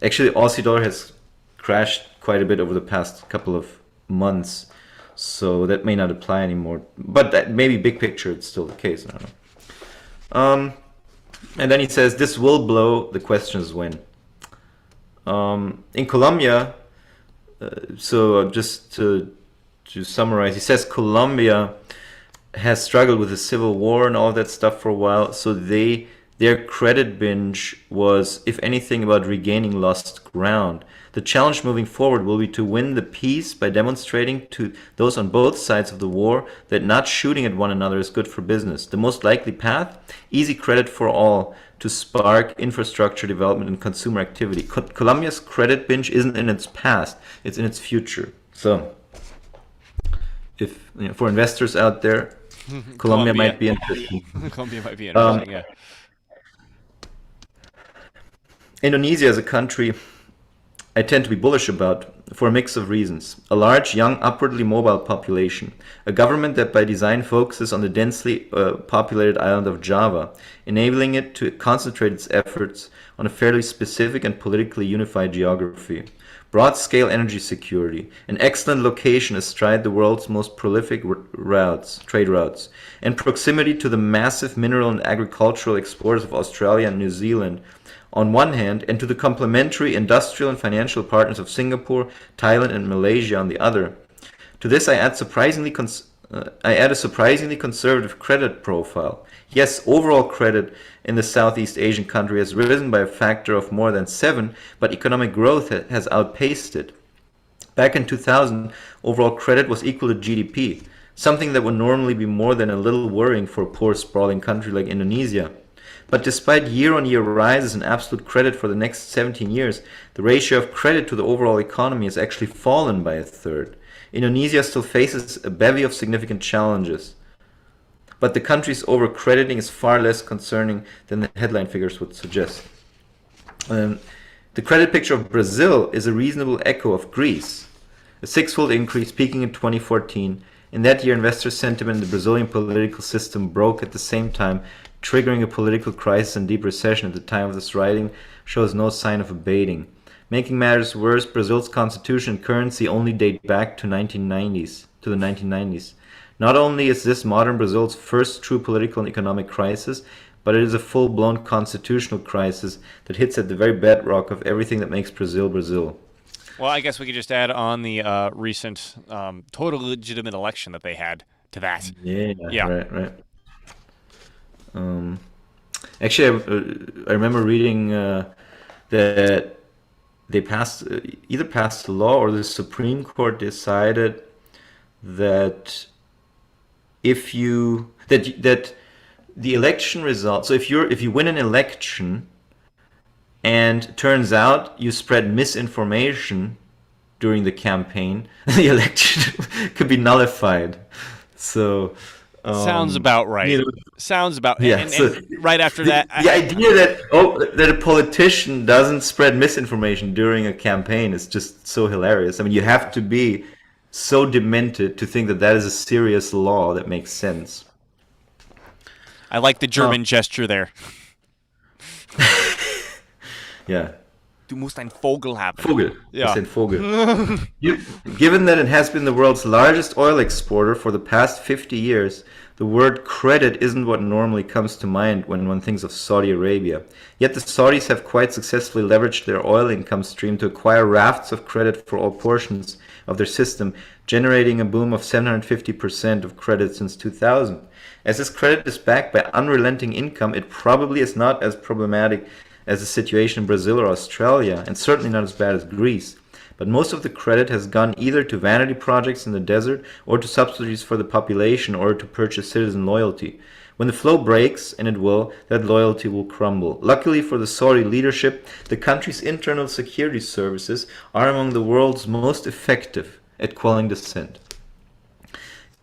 C: actually, the Aussie dollar has crashed quite a bit over the past couple of months, so that may not apply anymore. But that maybe big picture, it's still the case. I don't know. And then he says, this will blow. The question is when. In Colombia, just to summarize, he says Colombia has struggled with the civil war and all that stuff for a while, so their credit binge was, if anything, about regaining lost ground. The challenge moving forward will be to win the peace by demonstrating to those on both sides of the war that not shooting at one another is good for business. The most likely path? Easy credit for all to spark infrastructure development and consumer activity. Colombia's credit binge isn't in its past, it's in its future. So, if for investors out there, Colombia might be interesting.
B: Colombia might be interesting, yeah.
C: Indonesia as a country, I tend to be bullish about for a mix of reasons. A large, young, upwardly mobile population. A government that by design focuses on the densely populated island of Java, enabling it to concentrate its efforts on a fairly specific and politically unified geography. Broad-scale energy security. An excellent location astride the world's most prolific trade routes. And proximity to the massive mineral and agricultural exporters of Australia and New Zealand, on one hand, and to the complementary industrial and financial partners of Singapore, Thailand, and Malaysia on the other. To this, I add a surprisingly conservative credit profile. Yes, overall credit in the Southeast Asian country has risen by a factor of more than 7, but economic growth has outpaced it. Back in 2000, overall credit was equal to GDP, something that would normally be more than a little worrying for a poor, sprawling country like Indonesia. But despite year-on-year rises in absolute credit for the next 17 years, the ratio of credit to the overall economy has actually fallen by a third. Indonesia still faces a bevy of significant challenges. But the country's over-crediting is far less concerning than the headline figures would suggest. The credit picture of Brazil is a reasonable echo of Greece. A six-fold increase peaking in 2014. In that year, investor sentiment in the Brazilian political system broke at the same time, triggering a political crisis and deep recession at the time of this writing shows no sign of abating. Making matters worse, Brazil's constitution and currency only date back to the 1990s. Not only is this modern Brazil's first true political and economic crisis, but it is a full-blown constitutional crisis that hits at the very bedrock of everything that makes Brazil Brazil.
B: Well, I guess we could just add on the recent total legitimate election that they had to that.
C: Yeah. Right. Actually, I remember reading that they either passed a law or the Supreme Court decided that that the election result. So if you win an election and turns out you spread misinformation during the campaign, the election could be nullified. So.
B: Sounds about right. Sounds about
C: yeah.
B: And right after that,
C: the idea that a politician doesn't spread misinformation during a campaign is just so hilarious. I mean, you have to be so demented to think that is a serious law that makes sense.
B: I like the German gesture there.
C: Yeah.
B: Du musst ein Vogel haben.
C: Vogel.
B: Yeah.
C: I said Vogel. Given that it has been the world's largest oil exporter for the past 50 years, the word credit isn't what normally comes to mind when one thinks of Saudi Arabia. Yet the Saudis have quite successfully leveraged their oil income stream to acquire rafts of credit for all portions of their system, generating a boom of 750% of credit since 2000. As this credit is backed by unrelenting income, it probably is not as problematic as the situation in Brazil or Australia, and certainly not as bad as Greece. But most of the credit has gone either to vanity projects in the desert or to subsidies for the population in order to purchase citizen loyalty. When the flow breaks, and it will, that loyalty will crumble. Luckily for the Saudi leadership, the country's internal security services are among the world's most effective at quelling dissent.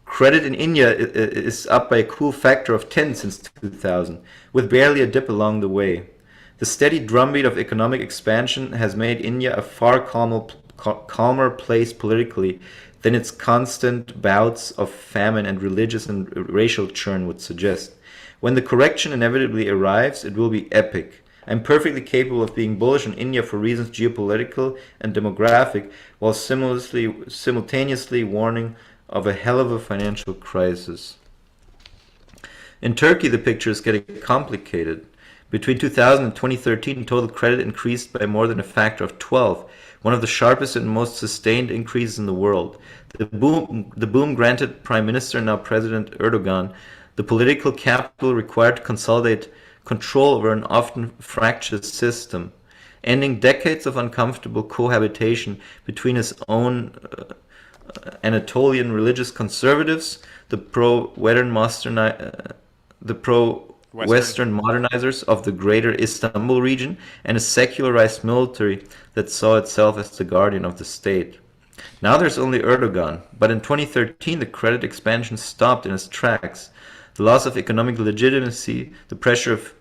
C: Credit in India is up by a cool factor of 10 since 2000, with barely a dip along the way. The steady drumbeat of economic expansion has made India a far calmer place politically than its constant bouts of famine and religious and racial churn would suggest. When the correction inevitably arrives, it will be epic. I'm perfectly capable of being bullish on India for reasons geopolitical and demographic, while simultaneously warning of a hell of a financial crisis. In Turkey, the picture is getting complicated. Between 2000 and 2013, total credit increased by more than a factor of 12, one of the sharpest and most sustained increases in the world. The boom granted Prime Minister, now President Erdogan, the political capital required to consolidate control over an often fractious system, ending decades of uncomfortable cohabitation between his own Anatolian religious conservatives, the pro-Western modernizers of the greater Istanbul region, and a secularized military that saw itself as the guardian of the state. Now there's only Erdogan, but in 2013 the credit expansion stopped in its tracks. The loss of economic legitimacy, the pressure of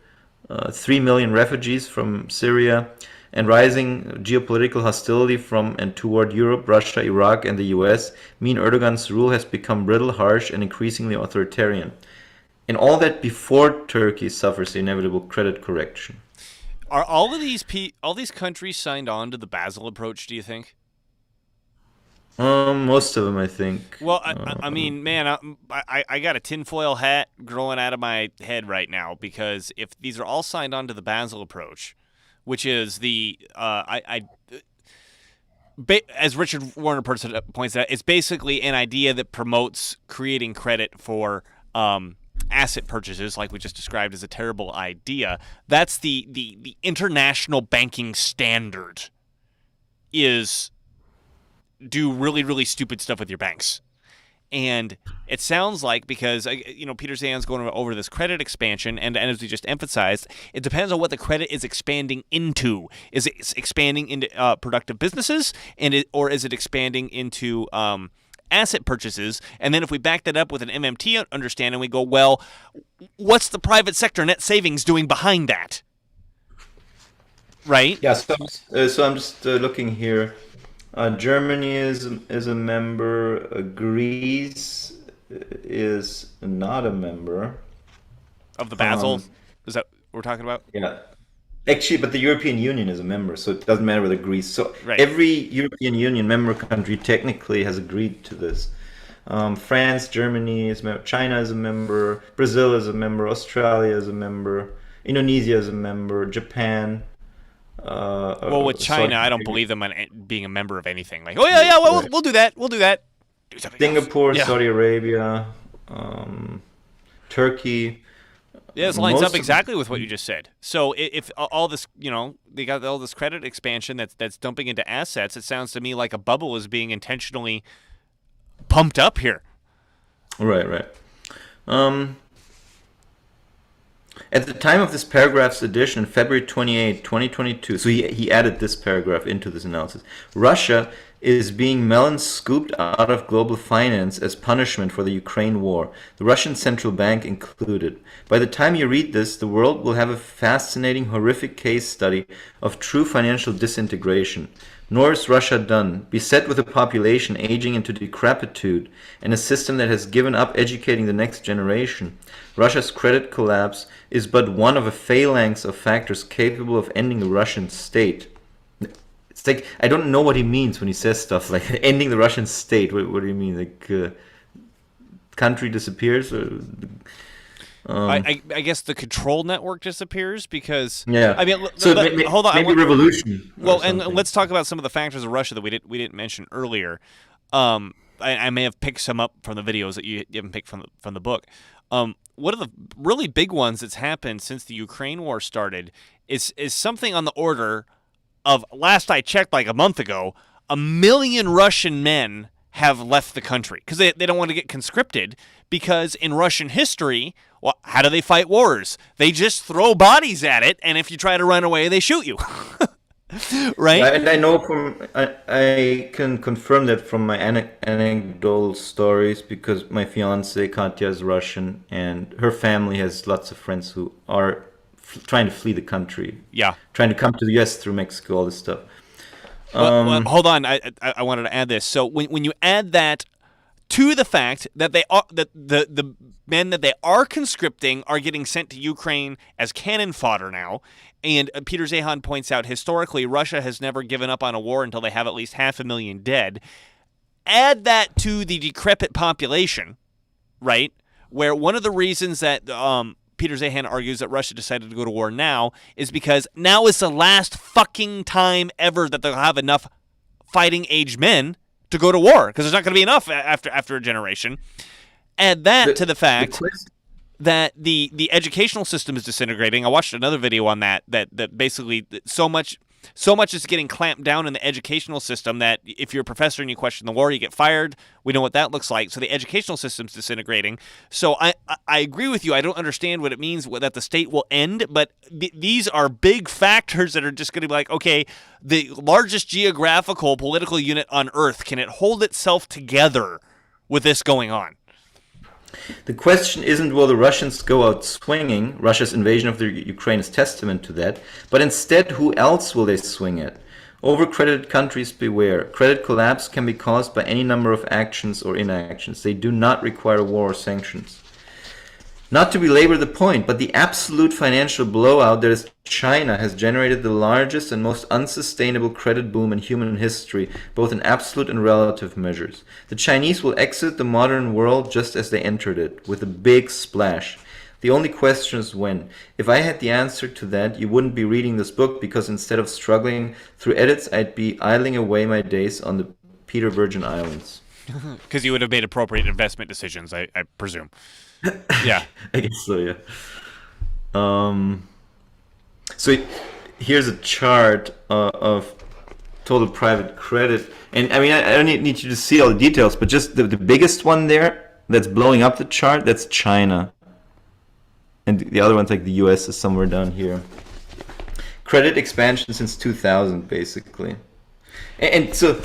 C: 3 million refugees from Syria, and rising geopolitical hostility from and toward Europe, Russia, Iraq, and the US mean Erdogan's rule has become brittle, harsh, and increasingly authoritarian. And all that before Turkey suffers the inevitable credit correction.
B: Are all of these countries signed on to the Basel approach, do you think?
C: Most of them, I think.
B: Well, I mean, man, I got a tinfoil hat growing out of my head right now, because if these are all signed on to the Basel approach, which is the as Richard Warner points out, it's basically an idea that promotes creating credit for asset purchases, like we just described as a terrible idea. That's the international banking standard, is do really, really stupid stuff with your banks. And it sounds like, because Peter Zeihan's going over this credit expansion, and as we just emphasized, it depends on what the credit is expanding into. Is it expanding into productive businesses, or is it expanding into asset purchases? And then if we back that up with an MMT understanding, we go, well, what's the private sector net savings doing behind that? Right?
C: Yeah. So I'm just looking here. Germany is a member. Greece is not a member
B: of the Basel. Is that what we're talking about?
C: Yeah, actually, but the European Union is a member, so it doesn't matter whether Greece. So
B: right.
C: Every European Union member country technically has agreed to this. France, Germany is a member. China is a member. Brazil is a member. Australia is a member. Indonesia is a member. Japan.
B: Well, with China, I don't believe them on being a member of anything. Like, oh yeah, well, we'll do that. We'll do that. Do something
C: Singapore,
B: else. Yeah.
C: Saudi Arabia, Turkey.
B: Yeah, this lines up exactly with what you just said. So if all this, they got all this credit expansion that's dumping into assets, it sounds to me like a bubble is being intentionally pumped up here.
C: Right. At the time of this paragraph's edition, February 28, 2022, so he added this paragraph into this analysis, Russia is being melon scooped out of global finance as punishment for the Ukraine war, the Russian central bank included. By the time you read this, the world will have a fascinating, horrific case study of true financial disintegration. Nor is Russia done. Beset with a population aging into decrepitude and a system that has given up educating the next generation, Russia's credit collapse is but one of a phalanx of factors capable of ending the Russian state. It's like, I don't know what he means when he says stuff like ending the Russian state. What do you mean? Like, country disappears?
B: I guess the control network disappears because
C: I
B: mean,
C: hold on. Maybe revolution.
B: Well, and let's talk about some of the factors of Russia that we didn't mention earlier. I may have picked some up from the videos that you haven't picked from the book. One of the really big ones that's happened since the Ukraine war started is something on the order of, last I checked like a month ago, 1 million Russian men have left the country because they don't want to get conscripted, because in Russian history, well, how do they fight wars? They just throw bodies at it, and if you try to run away, they shoot you. Right?
C: And I know I can confirm that from my anecdotal stories, because my fiance Katya is Russian, and her family has lots of friends who are trying to flee the country. Yeah. Trying to come to the US through Mexico, all this stuff.
B: Well, hold on, I wanted to add this. So when you add that to the fact that the men that they are conscripting are getting sent to Ukraine as cannon fodder now, and Peter Zeihan points out historically Russia has never given up on a war until they have at least 500,000 dead. Add that to the decrepit population, right? Where one of the reasons that Peter Zeihan argues that Russia decided to go to war now is because now is the last fucking time ever that they'll have enough fighting age men to go to war, because there's not going to be enough after a generation. Add that to the fact that the educational system is disintegrating. I watched another video on that basically so much is getting clamped down in the educational system that if you're a professor and you question the war, you get fired. We know what that looks like. So the educational system's disintegrating. So I agree with you. I don't understand what it means that the state will end, but these are big factors that are just going to be like, okay, the largest geographical political unit on Earth, can it hold itself together with this going on?
C: The question isn't will the Russians go out swinging. Russia's invasion of the Ukraine is testament to that. But instead, who else will they swing at? Overcredited countries beware. Credit collapse can be caused by any number of actions or inactions. They do not require war or sanctions. Not to belabor the point, but the absolute financial blowout that is China has generated the largest and most unsustainable credit boom in human history, both in absolute and relative measures. The Chinese will exit the modern world just as they entered it, with a big splash. The only question is when. If I had the answer to that, you wouldn't be reading this book, because instead of struggling through edits, I'd be idling away my days on the Peter Virgin Islands.
B: Because you would have made appropriate investment decisions, I presume. Yeah.
C: I guess so, yeah. So here's a chart of total private credit. And I mean, I don't need you to see all the details, but just the biggest one there that's blowing up the chart, that's China. And the other one's like the US is somewhere down here. Credit expansion since 2000, basically. And so,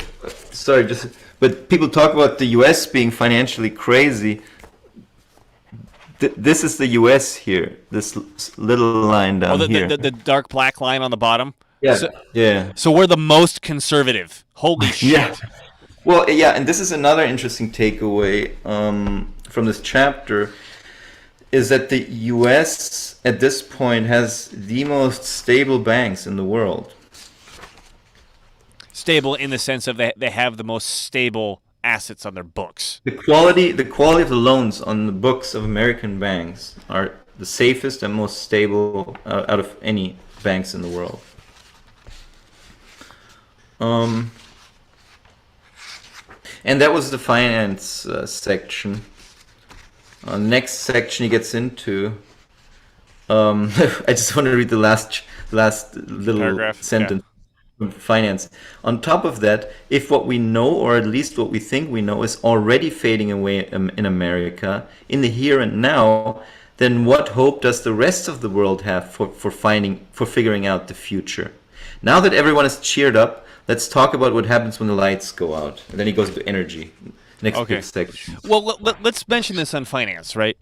C: sorry, but people talk about the US being financially crazy. This is the US here, this little line down here.
B: The dark black line on the bottom?
C: Yeah.
B: So we're the most conservative. Holy shit.
C: Yeah. Well, yeah, and this is another interesting takeaway from this chapter, is that the US at this point has the most stable banks in the world.
B: Stable in the sense of they have the most stable assets on their books.
C: The quality of the loans on the books of American banks are the safest and most stable out of any banks in the world. And that was the finance section. Next section he gets into. I just want to read the last little
B: paragraph,
C: sentence. Yeah. Finance. On top of that, if what we know, or at least what we think we know, is already fading away in America, in the here and now, then what hope does the rest of the world have for figuring out the future? Now that everyone is cheered up, let's talk about what happens when the lights go out. And then he goes to energy. Next big section.
B: Well, let's mention this on finance, right?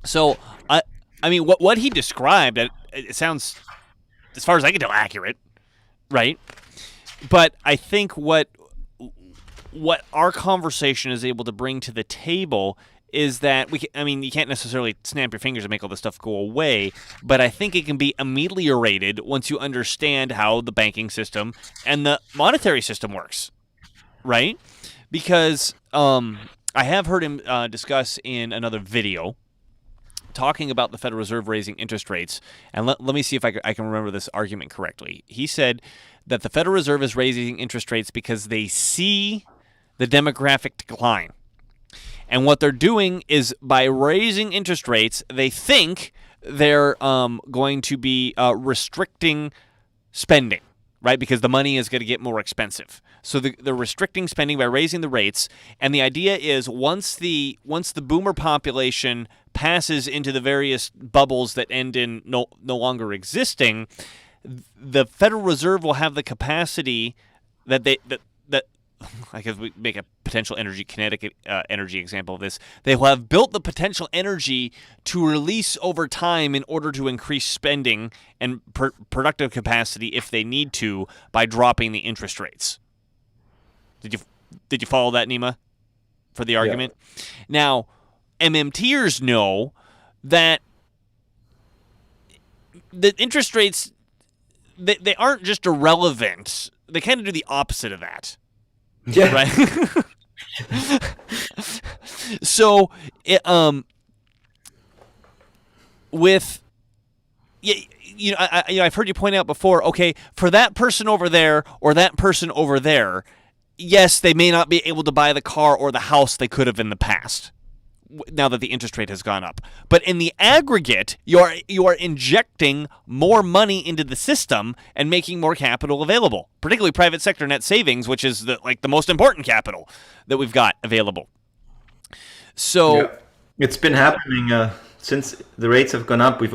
B: So, I mean, what he described, it sounds, as far as I can tell, accurate. Right, but I think what our conversation is able to bring to the table is that you can't necessarily snap your fingers and make all this stuff go away, but I think it can be ameliorated once you understand how the banking system and the monetary system works, right? Because I have heard him discuss in another video talking about the Federal Reserve raising interest rates, and let me see if I can remember this argument correctly. He said that the Federal Reserve is raising interest rates because they see the demographic decline. And what they're doing is by raising interest rates, they think they're going to be restricting spending, right? Because the money is going to get more expensive. So they're restricting spending by raising the rates. And the idea is once the boomer population passes into the various bubbles that end in no longer existing, the Federal Reserve will have the capacity that I guess we make a potential kinetic energy example of this. They will have built the potential energy to release over time in order to increase spending and productive capacity if they need to by dropping the interest rates. Did you follow that, Nima, for the argument? Yeah. Now, MMTers know that the interest rates, they aren't just irrelevant. They kind of do the opposite of that.
C: Yeah.
B: Right? So, with, I've heard you point out before, okay, for that person over there or that person over there, yes, they may not be able to buy the car or the house they could have in the past, now that the interest rate has gone up. But in the aggregate, you are injecting more money into the system and making more capital available, particularly private sector net savings, which is the most important capital that we've got available. So
C: Yeah. It's been happening since the rates have gone up. We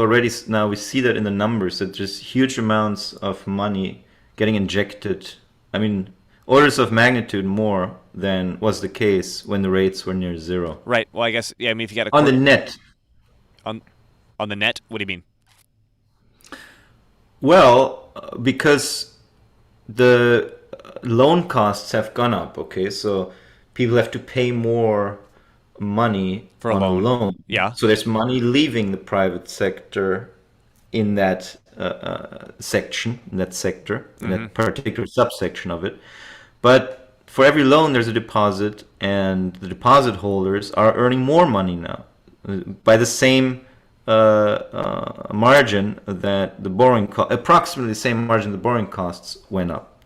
C: see that in the numbers, that just huge amounts of money getting injected. I mean, orders of magnitude more than was the case when the rates were near zero.
B: right. Well, I guess, yeah. I mean, if you got a
C: On the net.
B: on the net, what do you mean?
C: Well, because the loan costs have gone up. Okay, so people have to pay more money
B: For a
C: on
B: loan.
C: a loan.
B: Yeah.
C: So there's money leaving the private sector in that section, in that sector, in that particular subsection of it. But for every loan, there's a deposit, and the deposit holders are earning more money now by the same margin that the borrowing approximately the same margin the borrowing costs went up,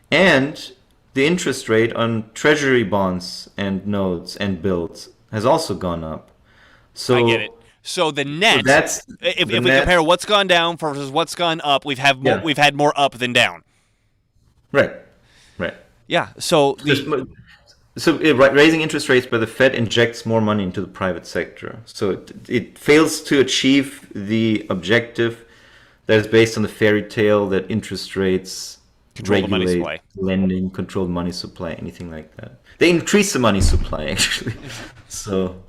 C: and the interest rate on treasury bonds and notes and bills has also gone up. So
B: I get it. So the net, if we compare what's gone down versus what's gone up, we've had more up than down.
C: Right.
B: Yeah. So
C: raising interest rates by the Fed injects more money into the private sector. So it fails to achieve the objective that is based on the fairy tale that interest rates
B: Control the money
C: regulate
B: supply.
C: lending, control the money supply, anything like that. They increase the money supply, actually. So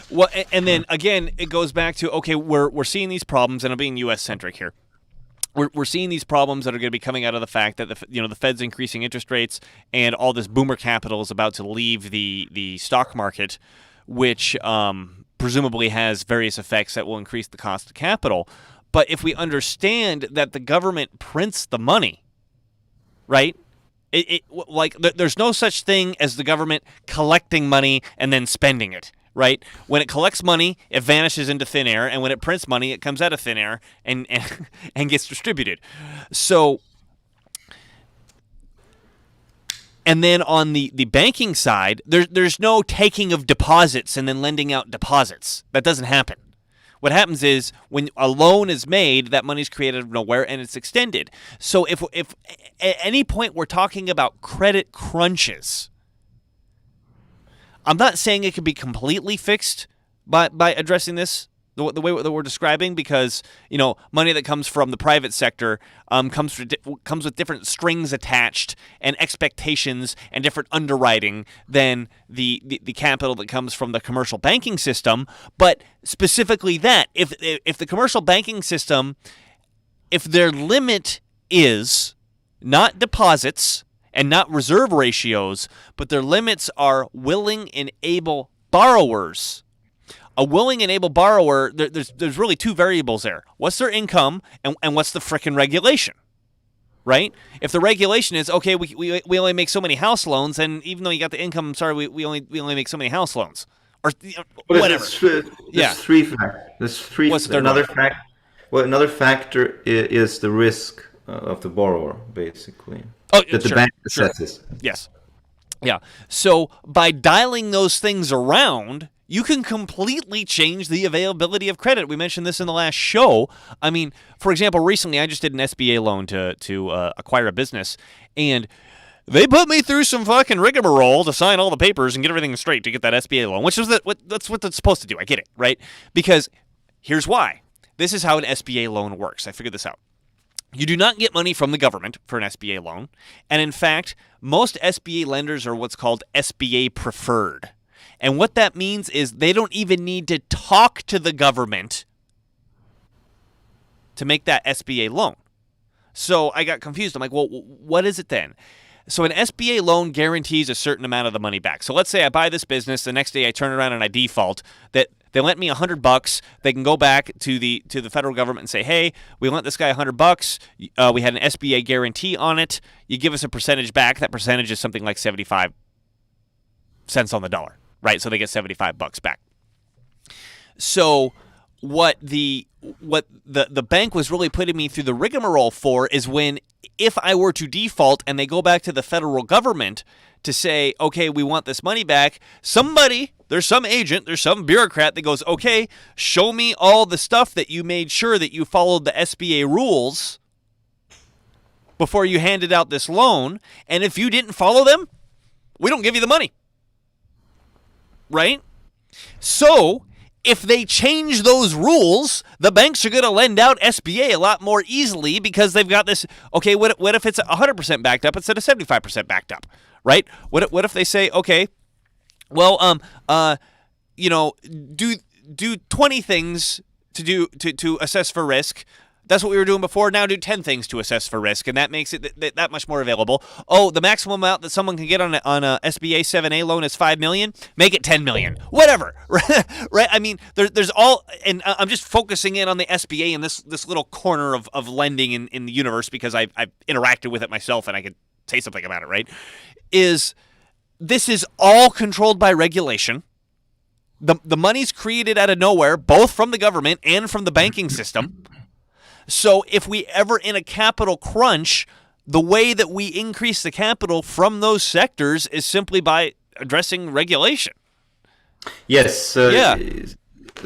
B: well, and then again, it goes back to, okay, we're seeing these problems, and I'm being U.S. centric here. We're seeing these problems that are going to be coming out of the fact that the Fed's increasing interest rates, and all this boomer capital is about to leave the stock market, which presumably has various effects that will increase the cost of capital. But if we understand that the government prints the money, right? There's no such thing as the government collecting money and then spending it. Right? When it collects money, it vanishes into thin air, and when it prints money, it comes out of thin air and gets distributed. So, and then on the banking side, there's no taking of deposits and then lending out deposits. That doesn't happen. What happens is when a loan is made, that money's created out of nowhere and it's extended. So if at any point we're talking about credit crunches, I'm not saying it could be completely fixed by addressing this the way that we're describing, because money that comes from the private sector comes with different strings attached and expectations and different underwriting than the capital that comes from the commercial banking system. But specifically that, if the commercial banking system, if their limit is not deposits and not reserve ratios, but their limits are willing and able borrowers. A willing and able borrower, there's really two variables there. What's their income, and what's the frickin' regulation, right? If the regulation is, okay, we only make so many house loans, and even though you got the income, I'm sorry, we only make so many house loans, or whatever.
C: There's three factors.
B: What's the
C: another factor? Well, another factor is the risk of the borrower, basically.
B: Oh,
C: that the bank assesses.
B: Yes. Yeah. So by dialing those things around, you can completely change the availability of credit. We mentioned this in the last show. I mean, for example, recently I just did an SBA loan to acquire a business, and they put me through some fucking rigmarole to sign all the papers and get everything straight to get that SBA loan, which is that's what it's supposed to do. I get it, right? Because here's why. This is how an SBA loan works. I figured this out. You do not get money from the government for an SBA loan. And in fact, most SBA lenders are what's called SBA preferred. And what that means is they don't even need to talk to the government to make that SBA loan. So I got confused. I'm like, well, what is it then? So an SBA loan guarantees a certain amount of the money back. So let's say I buy this business, the next day I turn around and I default, that they lent me $100. They can go back to the federal government and say, hey, we lent this guy $100. We had an SBA guarantee on it. You give us a percentage back. That percentage is something like 75 cents on the dollar, right? So they get $75 back. So what the bank was really putting me through the rigmarole for is when, if I were to default and they go back to the federal government to say, okay, we want this money back, there's some agent, there's some bureaucrat that goes, okay, show me all the stuff that you made sure that you followed the SBA rules before you handed out this loan, and if you didn't follow them, we don't give you the money. Right? So, if they change those rules, the banks are going to lend out SBA a lot more easily because they've got this, okay, what if it's 100% backed up instead of 75% backed up, right? What if they say, okay, well, do 20 things to assess for risk. That's what we were doing before. Now do 10 things to assess for risk, and that makes it that much more available. Oh, the maximum amount that someone can get on a SBA 7A loan is $5 million. Make it $10 million. Whatever, right? I mean, there's all, and I'm just focusing in on the SBA in this little corner of lending in the universe because I've interacted with it myself and I could say something about it. Right? This is all controlled by regulation. The money's created out of nowhere, both from the government and from the banking system. So if we ever in a capital crunch, the way that we increase the capital from those sectors is simply by addressing regulation.
C: Yes.
B: Yeah.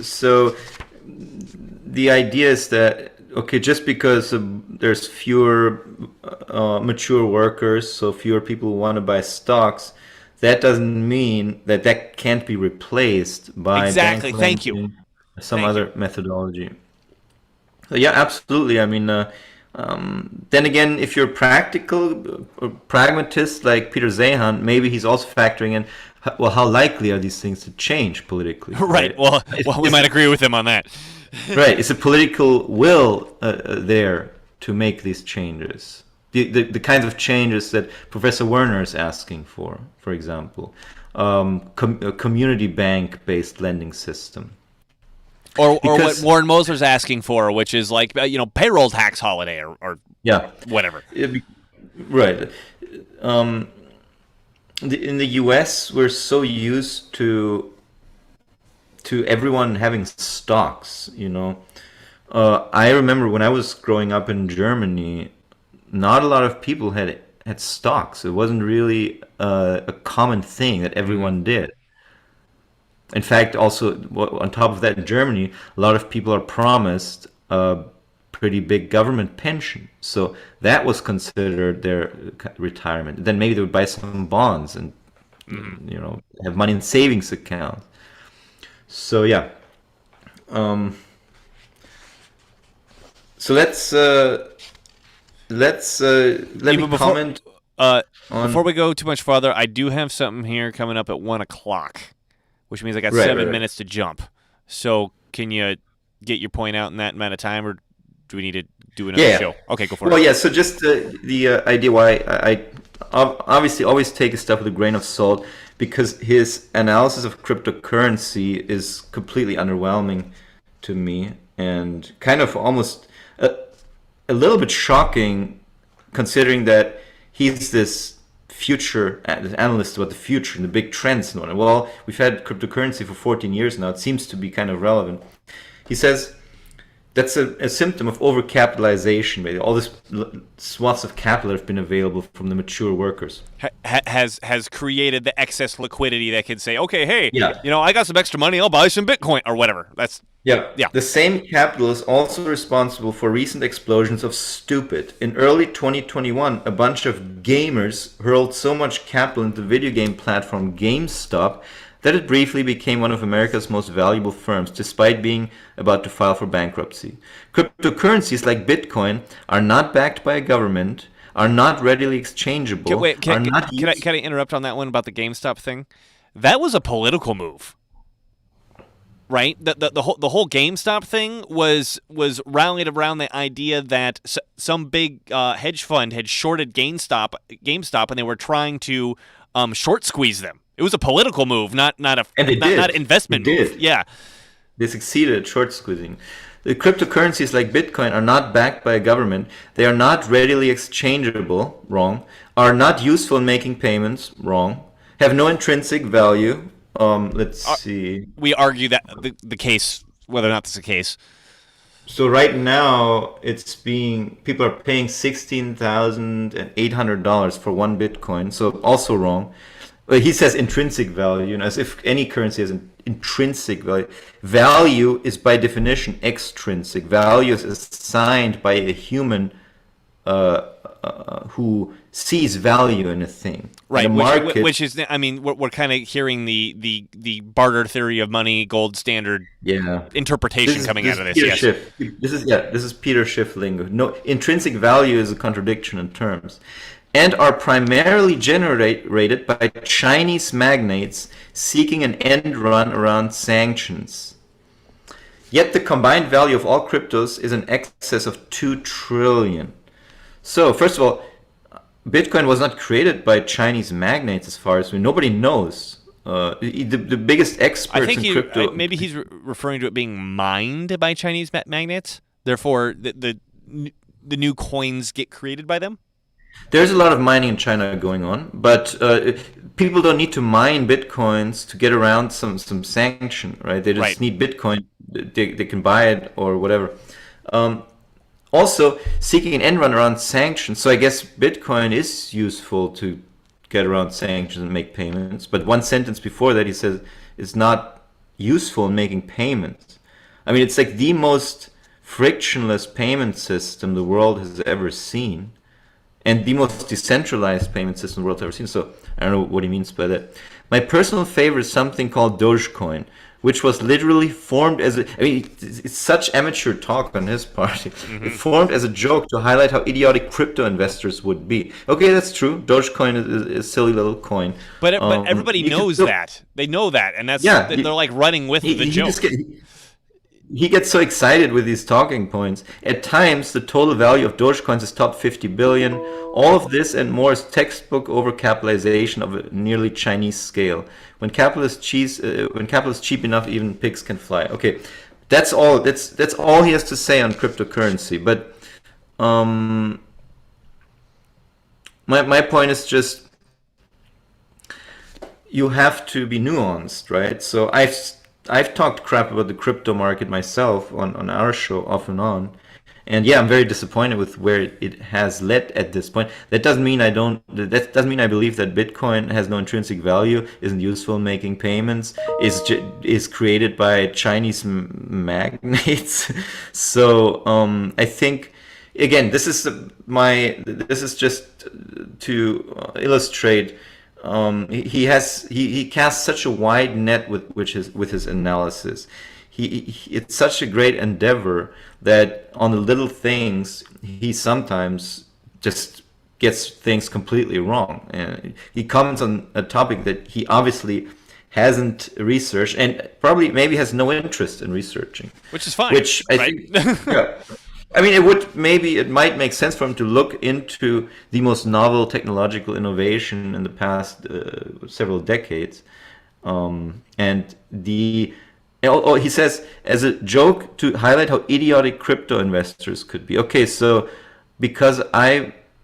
C: So the idea is that, okay, just because there's fewer mature workers, so fewer people who want to buy stocks, that doesn't mean that can't be replaced by
B: exactly.
C: bank
B: Thank
C: lending,
B: you.
C: some other methodology. Yeah, absolutely. I mean, then again, if you're practical or pragmatist like Peter Zeihan, maybe he's also factoring in, well, how likely are these things to change politically?
B: Right. Well, we might agree with him on that.
C: Right. Is a political will there to make these changes? The kinds of changes that Professor Werner is asking for example, a community bank-based lending system.
B: Or what Warren Moser's asking for, which is like, payroll tax holiday or
C: yeah,
B: whatever.
C: Right. In the U.S., we're so used to everyone having stocks. I remember when I was growing up in Germany, not a lot of people had stocks. It wasn't really a common thing that everyone did. In fact, also on top of that, in Germany, a lot of people are promised a pretty big government pension. So that was considered their retirement. Then maybe they would buy some bonds and have money in savings accounts. So yeah. So let me comment.
B: Before we go too much farther, I do have something here coming up at 1:00. Which means I got 7 minutes to jump. So can you get your point out in that amount of time, or do we need to do another show? Okay, go for it.
C: Well, yeah, so just the idea why I obviously always take his stuff with a grain of salt, because his analysis of cryptocurrency is completely underwhelming to me and kind of almost a little bit shocking, considering that he's this future analyst about the future and the big trends and whatnot. Well, we've had cryptocurrency for 14 years now. It seems to be kind of relevant. He says that's a symptom of overcapitalization. Maybe all this swaths of capital that have been available from the mature workers
B: has created the excess liquidity that can say, okay, hey, I got some extra money, I'll buy some Bitcoin or whatever. That's yeah.
C: The same capital is also responsible for recent explosions of stupid. In early 2021, a bunch of gamers hurled so much capital into the video game platform GameStop that it briefly became one of America's most valuable firms, despite being about to file for bankruptcy. Cryptocurrencies like Bitcoin are not backed by a government, are not readily exchangeable.
B: Can I interrupt on that one about the GameStop thing? That was a political move. Right, the whole GameStop thing was rallied around the idea that some big hedge fund had shorted GameStop, and they were trying to short squeeze them. It was a political move, not an investment move. Yeah,
C: they succeeded at short squeezing. The cryptocurrencies like Bitcoin are not backed by a government. They are not readily exchangeable. Wrong. Are not useful in making payments. Wrong. Have no intrinsic value. Let's see.
B: We argue that the case whether or not that's the case.
C: So right now, people are paying $16,800 for one Bitcoin. So also wrong. He says intrinsic value, as if any currency has an intrinsic value. Value is by definition extrinsic. Value is assigned by a human who sees value in a thing.
B: Right,
C: Market,
B: which is, I mean, we're kind of hearing the barter theory of money, gold standard interpretation coming out of this. Yes.
C: This is Peter Schiff lingo. No, intrinsic value is a contradiction in terms, and are primarily generated by Chinese magnates seeking an end run around sanctions. Yet the combined value of all cryptos is in excess of 2 trillion. So, first of all, Bitcoin was not created by Chinese magnates, as far as we know. Nobody knows. The biggest experts in crypto.
B: Maybe he's referring to it being mined by Chinese magnates. Therefore, the new coins get created by them.
C: There's a lot of mining in China going on, but people don't need to mine Bitcoins to get around some sanction, right? They just need Bitcoin. They can buy it or whatever. Also, seeking an end run around sanctions. So I guess Bitcoin is useful to get around sanctions and make payments. But one sentence before that, he says it's not useful in making payments. I mean, it's like the most frictionless payment system the world has ever seen, and the most decentralized payment system the world has ever seen. So I don't know what he means by that. My personal favorite is something called Dogecoin, which was literally formed as it's such amateur talk on his part. It formed as a joke to highlight how idiotic crypto investors would be. Okay, that's true. Dogecoin is a silly little coin.
B: But everybody knows that. They know that, and they're like running with the joke.
C: He gets so excited with these talking points. At times, the total value of Dogecoins is top 50 billion. All of this and more is textbook overcapitalization of a nearly Chinese scale. When capital is cheap enough, even pigs can fly. Okay, that's all. That's all he has to say on cryptocurrency. But my point is just you have to be nuanced, right? So I've talked crap about the crypto market myself on our show off and on. And yeah, I'm very disappointed with where it has led at this point. That doesn't mean I believe that Bitcoin has no intrinsic value, isn't useful in making payments, is created by Chinese magnates. So I think, again, this is just to illustrate. He casts such a wide net with his analysis. It's such a great endeavor that on the little things he sometimes just gets things completely wrong. And he comments on a topic that he obviously hasn't researched and probably maybe has no interest in researching.
B: Which is fine.
C: Which I think, yeah. I mean, it might make sense for him to look into the most novel technological innovation in the past several decades, and he says as a joke to highlight how idiotic crypto investors could be. Okay, so because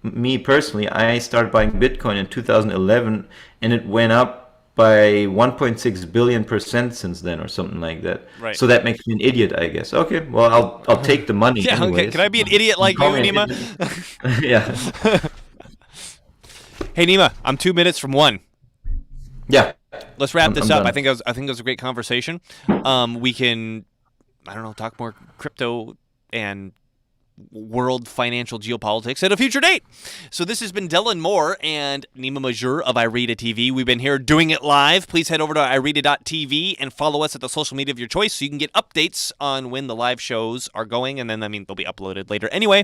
C: me personally, I started buying Bitcoin in 2011, and it went up by 1.6 billion% since then, or something like that.
B: Right.
C: So that makes me an idiot, I guess. Okay, well, I'll take the money.
B: Yeah.
C: Anyways.
B: Okay. Can I be an idiot like you, Nima?
C: Yeah.
B: Hey, Nima, I'm 2 minutes from 1.
C: Yeah.
B: Let's wrap this
C: I'm
B: up.
C: done.
B: I think it was a great conversation. We can, I don't know, talk more crypto and world financial geopolitics at a future date. So this has been Dylan Moore and Nima Majur of IridaTV. We've been here doing it live. Please head over to Irida.tv and follow us at the social media of your choice so you can get updates on when the live shows are going, and then, they'll be uploaded later anyway.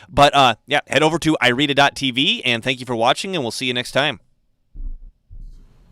B: But, head over to Irida.tv, and thank you for watching, and we'll see you next time.